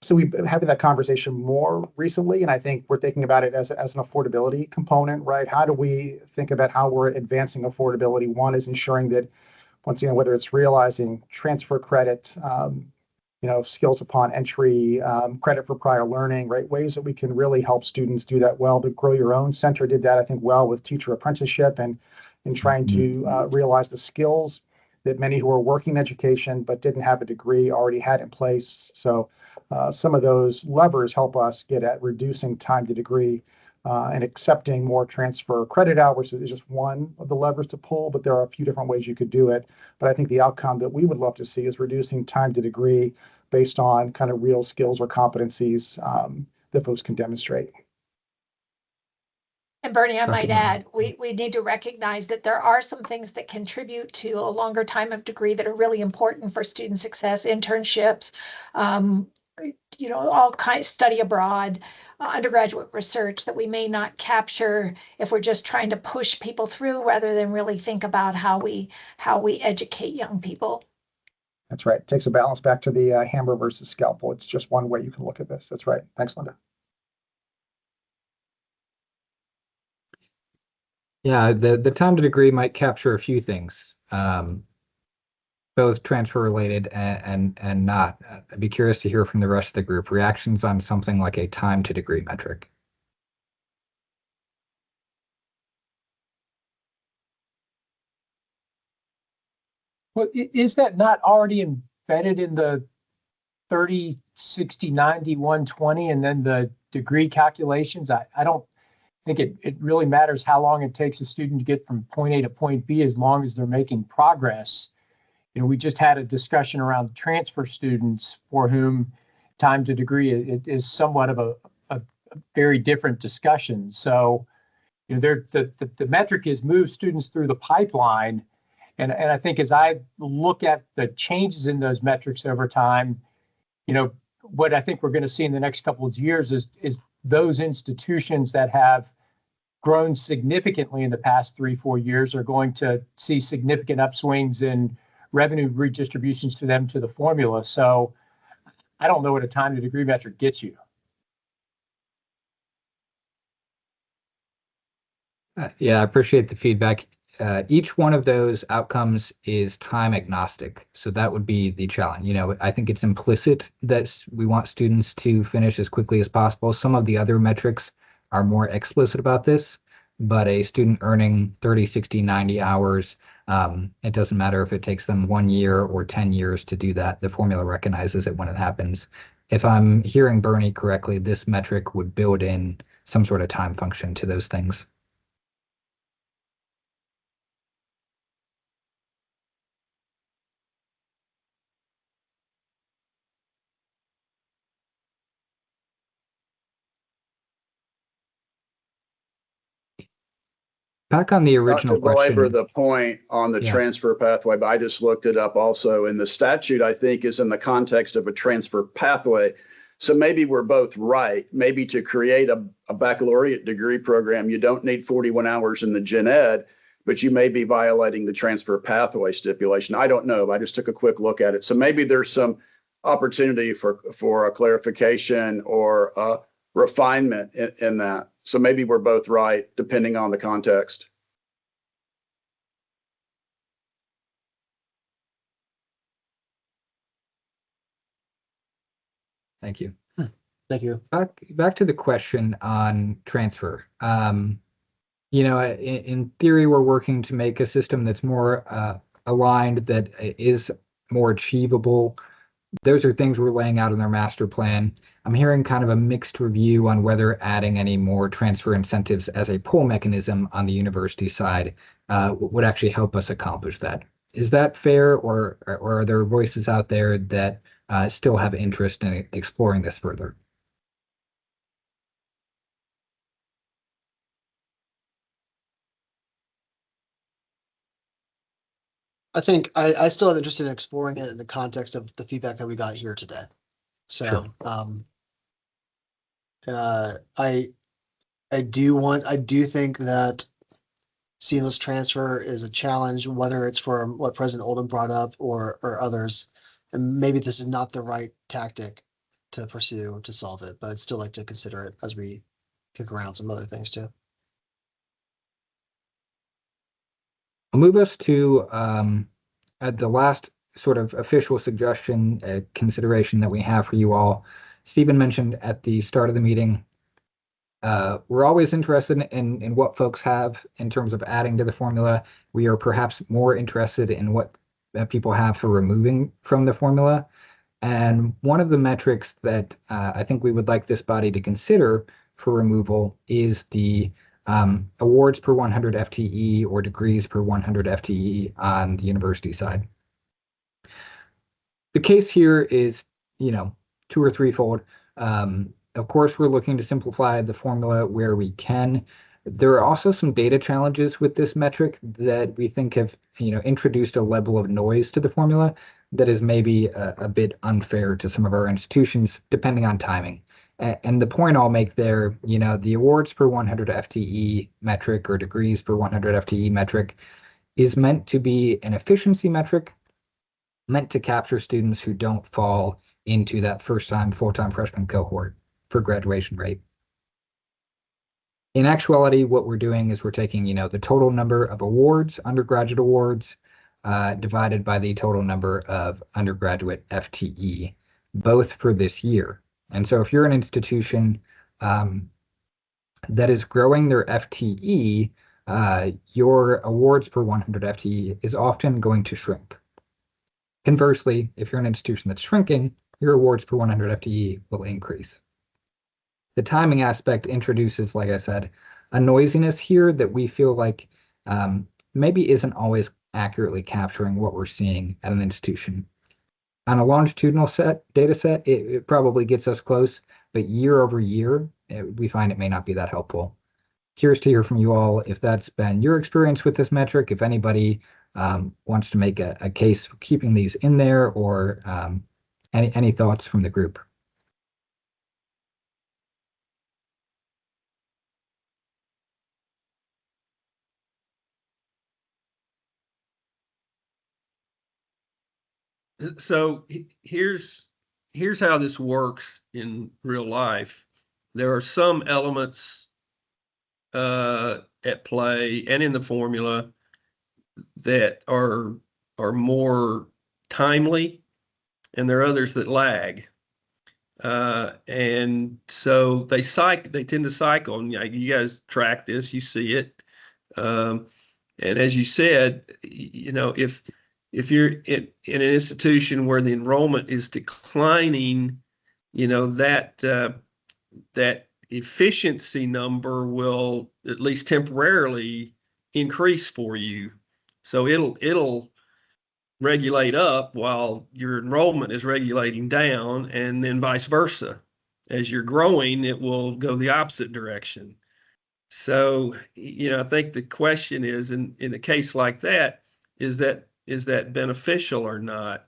So we've been having that conversation more recently, and I think we're thinking about it as an affordability component, right? How do we think about how we're advancing affordability? One is ensuring that, once again, whether it's realizing transfer credit, skills upon entry, credit for prior learning, right? Ways that we can really help students do that well. The Grow Your Own Center did that, I think, well with teacher apprenticeship and in trying to realize the skills that many who are working in education but didn't have a degree already had in place. So some of those levers help us get at reducing time to degree and accepting more transfer credit hours is just one of the levers to pull, but there are a few different ways you could do it. But I think the outcome that we would love to see is reducing time to degree based on kind of real skills or competencies that folks can demonstrate. And Bernie, I might add, we need to recognize that there are some things that contribute to a longer time of degree that are really important for student success, internships, all kinds, study abroad, undergraduate research that we may not capture if we're just trying to push people through rather than really think about how we educate young people. That's right. It takes a balance back to the hammer versus scalpel. It's just one way you can look at this. That's right. Thanks, Linda. Yeah, the time to degree might capture a few things, both transfer related and not. I'd be curious to hear from the rest of the group reactions on something like a time to degree metric. Well, is that not already embedded in the 30, 60, 90, 120, and then the degree calculations? I don't think it really matters how long it takes a student to get from point A to point B, as long as they're making progress. We just had a discussion around transfer students for whom time to degree is somewhat of a very different discussion. So, the metric is move students through the pipeline. And I think as I look at the changes in those metrics over time, what I think we're going to see in the next couple of years is those institutions that have grown significantly in the past 3-4 years are going to see significant upswings in revenue redistributions to them to the formula. So I don't know what a time to degree metric gets you. Yeah, I appreciate the feedback. Each one of those outcomes is time agnostic. So that would be the challenge. I think it's implicit that we want students to finish as quickly as possible. Some of the other metrics are more explicit about this, but a student earning 30, 60, 90 hours, it doesn't matter if it takes them 1 year or 10 years to do that. The formula recognizes it when it happens. If I'm hearing Bernie correctly, this metric would build in some sort of time function to those things. Back on the original Not to belabor question. the point on the transfer pathway, but I just looked it up also. And the statute, I think, is in the context of a transfer pathway. So maybe we're both right. Maybe to create a baccalaureate degree program, you don't need 41 hours in the gen ed, but you may be violating the transfer pathway stipulation. I don't know. I just took a quick look at it. So maybe there's some opportunity for a clarification or a refinement in that. So maybe we're both right, depending on the context. Thank you. Thank you. Back to the question on transfer. You know, in theory, we're working to make a system that's more aligned, that is more achievable. Those are things we're laying out in our master plan. I'm hearing kind of a mixed review on whether adding any more transfer incentives as a pull mechanism on the university side would actually help us accomplish that. Is that fair, or are there voices out there that still have interest in exploring this further? I think I still have interest in exploring it in the context of the feedback that we got here today. So, Sure. I do think that seamless transfer is a challenge, whether it's for what President Oldham brought up or others. And maybe this is not the right tactic to pursue to solve it, but I'd still like to consider it as we kick around some other things too. I'll move us to at the last sort of official suggestion consideration that we have for you all. Stephen mentioned at the start of the meeting, we're always interested in what folks have in terms of adding to the formula. We are perhaps more interested in what people have for removing from the formula. And one of the metrics that I think we would like this body to consider for removal is the awards per 100 FTE or degrees per 100 FTE on the university side. The case here is, you know, two or threefold. Of course, we're looking to simplify the formula where we can. There are also some data challenges with this metric that we think have, you know, introduced a level of noise to the formula that is maybe a bit unfair to some of our institutions, depending on timing. And the point I'll make there, you know, the awards per 100 FTE metric or degrees per 100 FTE metric is meant to be an efficiency metric, meant to capture students who don't fall into that first-time full-time freshman cohort for graduation rate. In actuality, what we're doing is we're taking, you know, the total number of awards, undergraduate awards, divided by the total number of undergraduate FTE, both for this year. And so if you're an institution that is growing their FTE, your awards per 100 FTE is often going to shrink. Conversely, if you're an institution that's shrinking, your awards per 100 FTE will increase. The timing aspect introduces, like I said, a noisiness here that we feel like maybe isn't always accurately capturing what we're seeing at an institution. On a longitudinal data set, it probably gets us close, but year over year, we find it may not be that helpful. Curious to hear from you all if that's been your experience with this metric, if anybody wants to make a case for keeping these in there, or any thoughts from the group. So here's how this works in real life. There are some elements at play and in the formula that are more timely, and there are others that lag. And so they tend to cycle, and you guys track this, you see it. And as you said, you know, if you're in an institution where the enrollment is declining, you know, that efficiency number will at least temporarily increase for you. So it'll regulate up while your enrollment is regulating down, and then vice versa. As you're growing, it will go the opposite direction. So, you know, I think the question is, in a case like that, is that beneficial or not?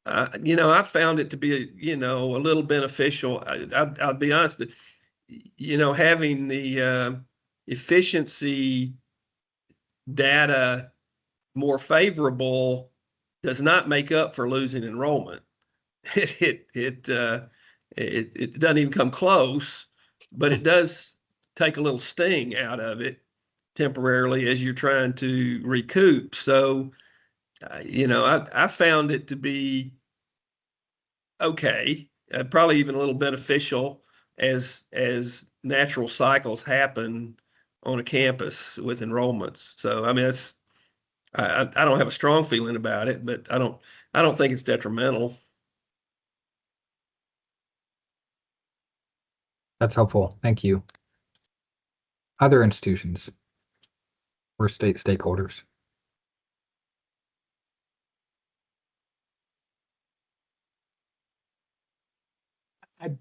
I found it to be, a little beneficial. I'll be honest, but, having the efficiency data more favorable does not make up for losing enrollment. It doesn't even come close, but it does take a little sting out of it temporarily as you're trying to recoup. So, I found it to be okay, probably even a little beneficial as natural cycles happen on a campus with enrollments. So, I mean, I don't have a strong feeling about it, but I don't think it's detrimental. That's helpful. Thank you. Other institutions or state stakeholders?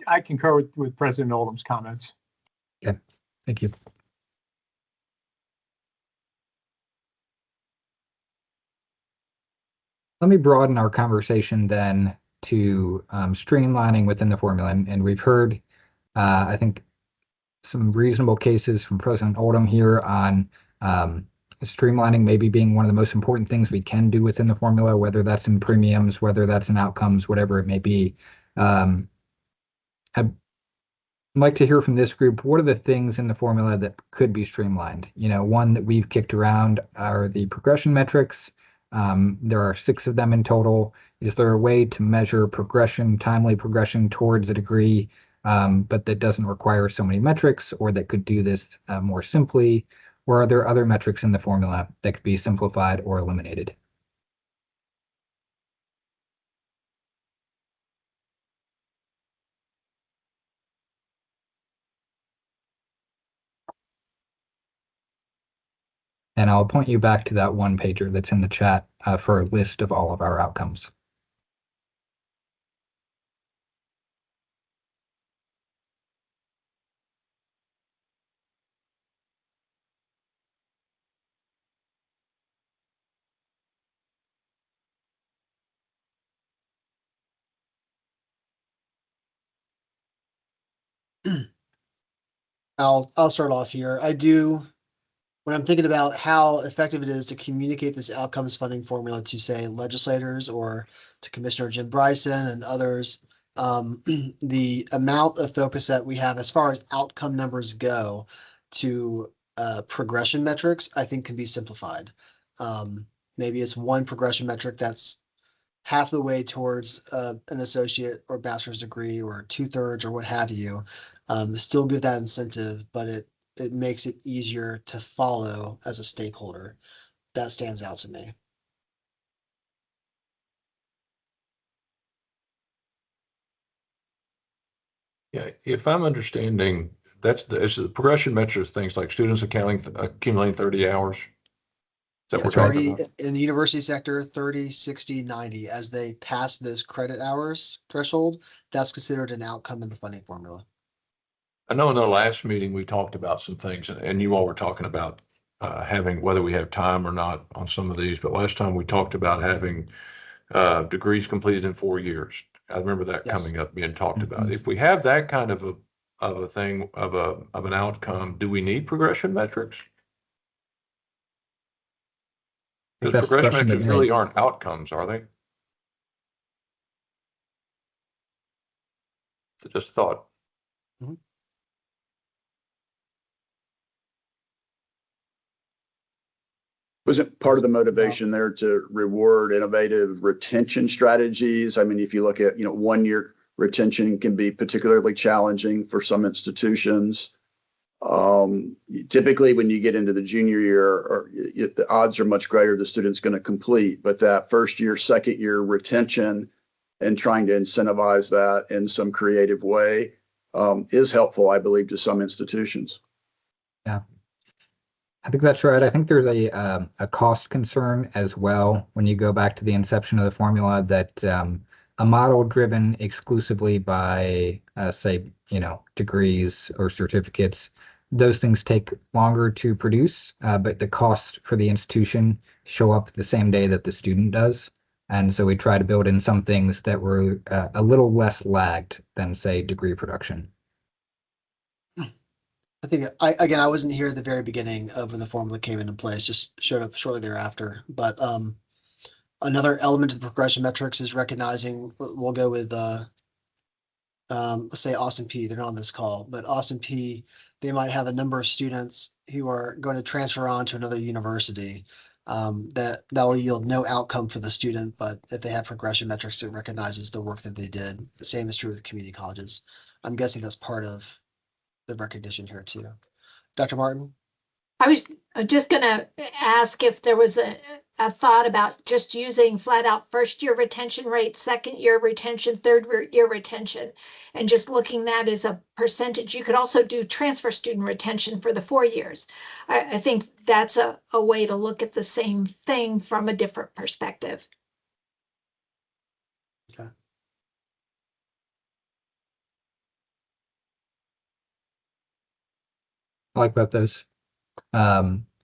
I concur with President Oldham's comments. Okay, thank you. Let me broaden our conversation then to streamlining within the formula. And we've heard, I think, some reasonable cases from President Oldham here on streamlining maybe being one of the most important things we can do within the formula, whether that's in premiums, whether that's in outcomes, whatever it may be. I'd like to hear from this group, what are the things in the formula that could be streamlined? One that we've kicked around are the progression metrics. There are 6 of them in total. Is there a way to measure progression, timely progression towards a degree, but that doesn't require so many metrics, or that could do this more simply? Or are there other metrics in the formula that could be simplified or eliminated? And I'll point you back to that one pager that's in the chat for a list of all of our outcomes. I'll start off here. When I'm thinking about how effective it is to communicate this outcomes funding formula to, say, legislators or to Commissioner Jim Bryson and others, the amount of focus that we have as far as outcome numbers go to progression metrics, I think can be simplified. Maybe it's one progression metric that's half the way towards an associate or bachelor's degree, or 2/3 or what have you. Still give that incentive, but it makes it easier to follow as a stakeholder. That stands out to me. Yeah, if I'm understanding, it's the progression measures things like students accumulating 30 hours. Is that what we're talking about? In the university sector, 30, 60, 90, as they pass those credit hours threshold, that's considered an outcome in the funding formula. I know in the last meeting, we talked about some things, and you all were talking about having, whether we have time or not on some of these, but last time we talked about having degrees completed in 4 years. I remember that coming up, being talked about. If we have that kind of a thing, of an outcome, do we need progression metrics? Because progression metrics really aren't outcomes, are they? So just thought. Was it part of the motivation there to reward innovative retention strategies? I mean, if you look at, 1-year retention can be particularly challenging for some institutions. Typically, when you get into the junior year, the odds are much greater the student's going to complete. But that first year, second year retention and trying to incentivize that in some creative way is helpful, I believe, to some institutions. Yeah. I think that's right. I think there's a cost concern as well when you go back to the inception of the formula, that a model driven exclusively by, say, degrees or certificates, those things take longer to produce, but the cost for the institution show up the same day that the student does. And so we try to build in some things that were a little less lagged than, say, degree production. I think I wasn't here at the very beginning of when the formula came into place, just showed up shortly thereafter. But another element of the progression metrics is recognizing, we'll go with let's say Austin P. They're not on this call, but Austin P. They might have a number of students who are going to transfer on to another university. That will yield no outcome for the student, but if they have progression metrics, it recognizes the work that they did. The same is true with community colleges. I'm guessing that's part of the recognition here too. Dr. Martin? I was just gonna ask if there was a thought about just using flat out first year retention rate, second year retention, third year retention, and just looking that as a percentage. You could also do transfer student retention for the 4 years. I think that's a way to look at the same thing from a different perspective. Okay. I like about those.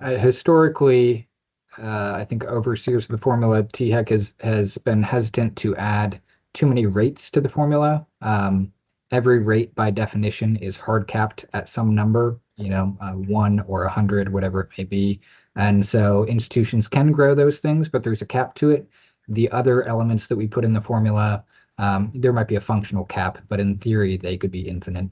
Historically, I think overseers of the formula, THEC has been hesitant to add too many rates to the formula. Every rate by definition is hard capped at some number, 1 or 100, whatever it may be. And so institutions can grow those things, but there's a cap to it. The other elements that we put in the formula, there might be a functional cap, but in theory, they could be infinite.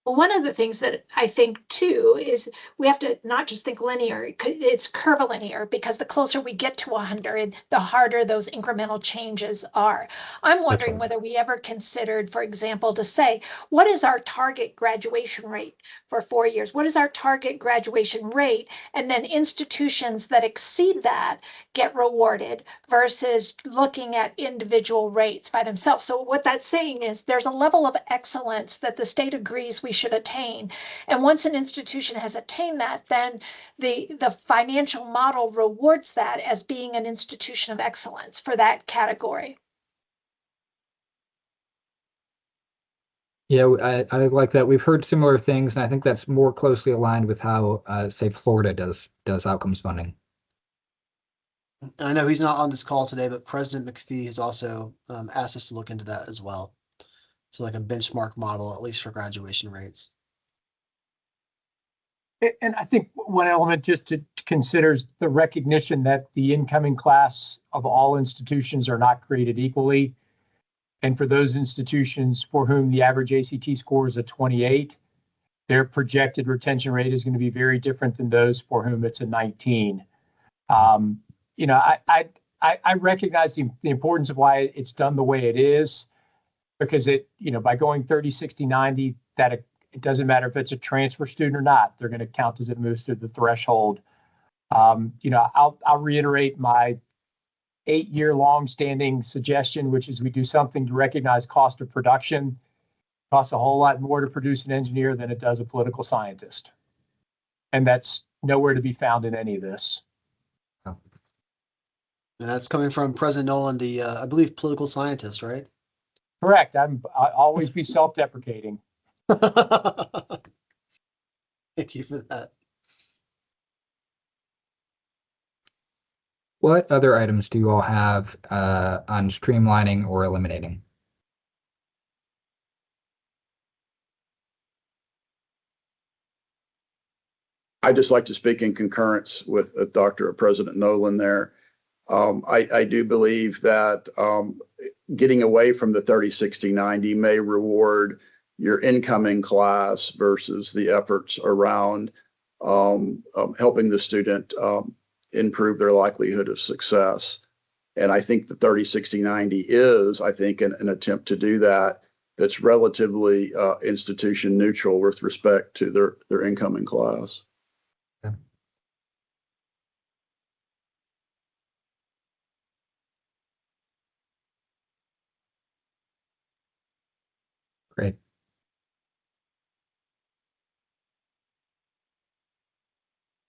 Well, one of the things that I think too is we have to not just think linear, it's curvilinear, because the closer we get to 100, the harder those incremental changes are. I'm wondering whether we ever considered, for example, to say, what is our target graduation rate for 4 years? What is our target graduation rate? And then institutions that exceed that get rewarded versus looking at individual rates by themselves. So what that's saying is there's a level of excellence that the state agrees we should attain. And once an institution has attained that, then the financial model rewards that as being an institution of excellence for that category. Yeah, I like that. We've heard similar things, and I think that's more closely aligned with how, say, Florida does outcomes funding. I know he's not on this call today, but President McPhee has also asked us to look into that as well. So like a benchmark model, at least for graduation rates. And I think one element just to consider is the recognition that the incoming class of all institutions are not created equally. And for those institutions for whom the average ACT score is a 28, their projected retention rate is going to be very different than those for whom it's a 19. I recognize the importance of why it's done the way it is, because by going 30, 60, 90, that it doesn't matter if it's a transfer student or not, they're going to count as it moves through the threshold. I'll reiterate my 8-year long-standing suggestion, which is we do something to recognize cost of production. It costs a whole lot more to produce an engineer than it does a political scientist. And that's nowhere to be found in any of this. And that's coming from President Nolan, the, I believe, political scientist, right? Correct. I'll always be self-deprecating. Thank you for that. What other items do you all have on streamlining or eliminating? I'd just like to speak in concurrence with Dr. President Nolan there. I do believe that getting away from the 30, 60, 90 may reward your incoming class versus the efforts around helping the student improve their likelihood of success. And I think the 30, 60, 90 is, I think, an attempt to do that that's relatively institution neutral with respect to their incoming class. Okay. Great.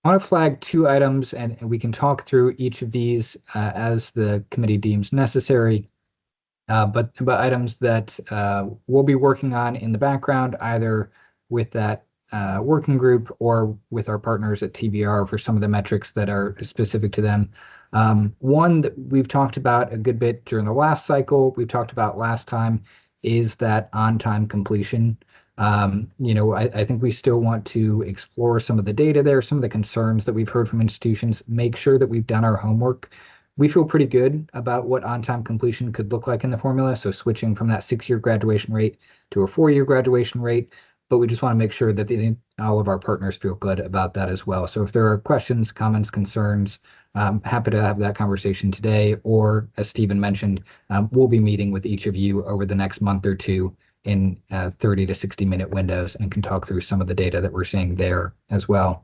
I want to flag 2 items, and we can talk through each of these as the committee deems necessary. But items that we'll be working on in the background, either with that working group or with our partners at TBR for some of the metrics that are specific to them. One that we've talked about a good bit during the last cycle, we've talked about last time, is that on-time completion. I think we still want to explore some of the data there, some of the concerns that we've heard from institutions, make sure that we've done our homework. We feel pretty good about what on-time completion could look like in the formula. So switching from that 6-year graduation rate to a 4-year graduation rate, but we just want to make sure that all of our partners feel good about that as well. So if there are questions, comments, concerns, happy to have that conversation today, or as Stephen mentioned, we'll be meeting with each of you over the next month or two in 30 to 60-minute windows and can talk through some of the data that we're seeing there as well.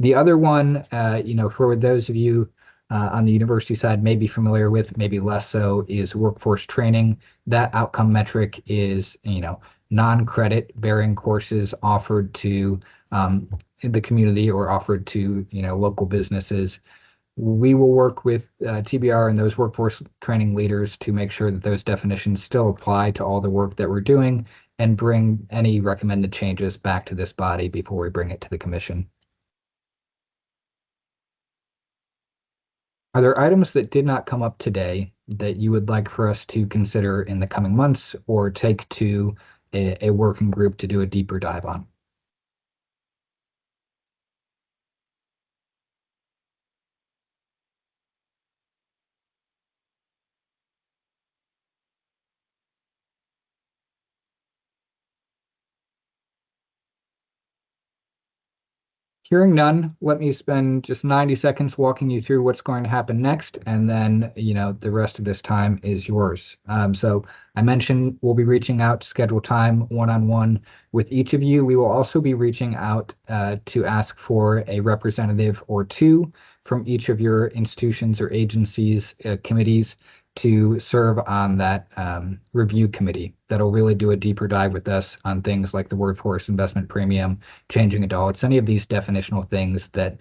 The other one, for those of you on the university side may be familiar with, maybe less so, is workforce training. That outcome metric is, non-credit bearing courses offered to the community or offered to, local businesses. We will work with TBR and those workforce training leaders to make sure that those definitions still apply to all the work that we're doing and bring any recommended changes back to this body before we bring it to the commission. Are there items that did not come up today that you would like for us to consider in the coming months or take to a working group to do a deeper dive on? Hearing none, let me spend just 90 seconds walking you through what's going to happen next, and then, the rest of this time is yours. So I mentioned we'll be reaching out to schedule time one-on-one with each of you. We will also be reaching out to ask for a representative or two from each of your institutions or agencies, committees, to serve on that review committee that'll really do a deeper dive with us on things like the workforce investment premium, changing adults, any of these definitional things that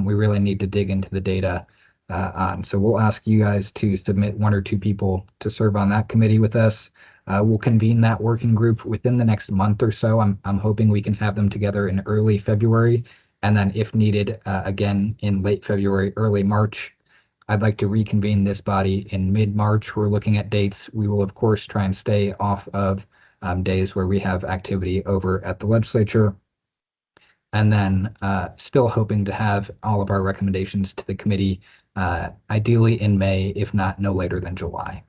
we really need to dig into the data on. So we'll ask you guys to submit 1 or 2 people to serve on that committee with us. We'll convene that working group within the next month or so. I'm hoping we can have them together in early February, and then if needed, again in late February, early March. I'd like to reconvene this body in mid-March. We're looking at dates. We will, of course, try and stay off of days where we have activity over at the legislature. And then still hoping to have all of our recommendations to the committee, ideally in May, if not no later than July.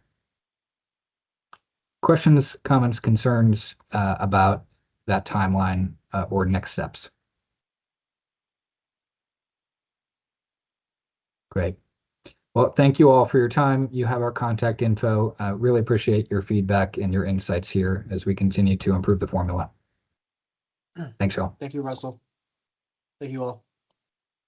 Questions, comments, concerns about that timeline or next steps? Great. Well, thank you all for your time. You have our contact info. Really appreciate your feedback and your insights here as we continue to improve the formula. Thanks, y'all. Thank you, Russell. Thank you all.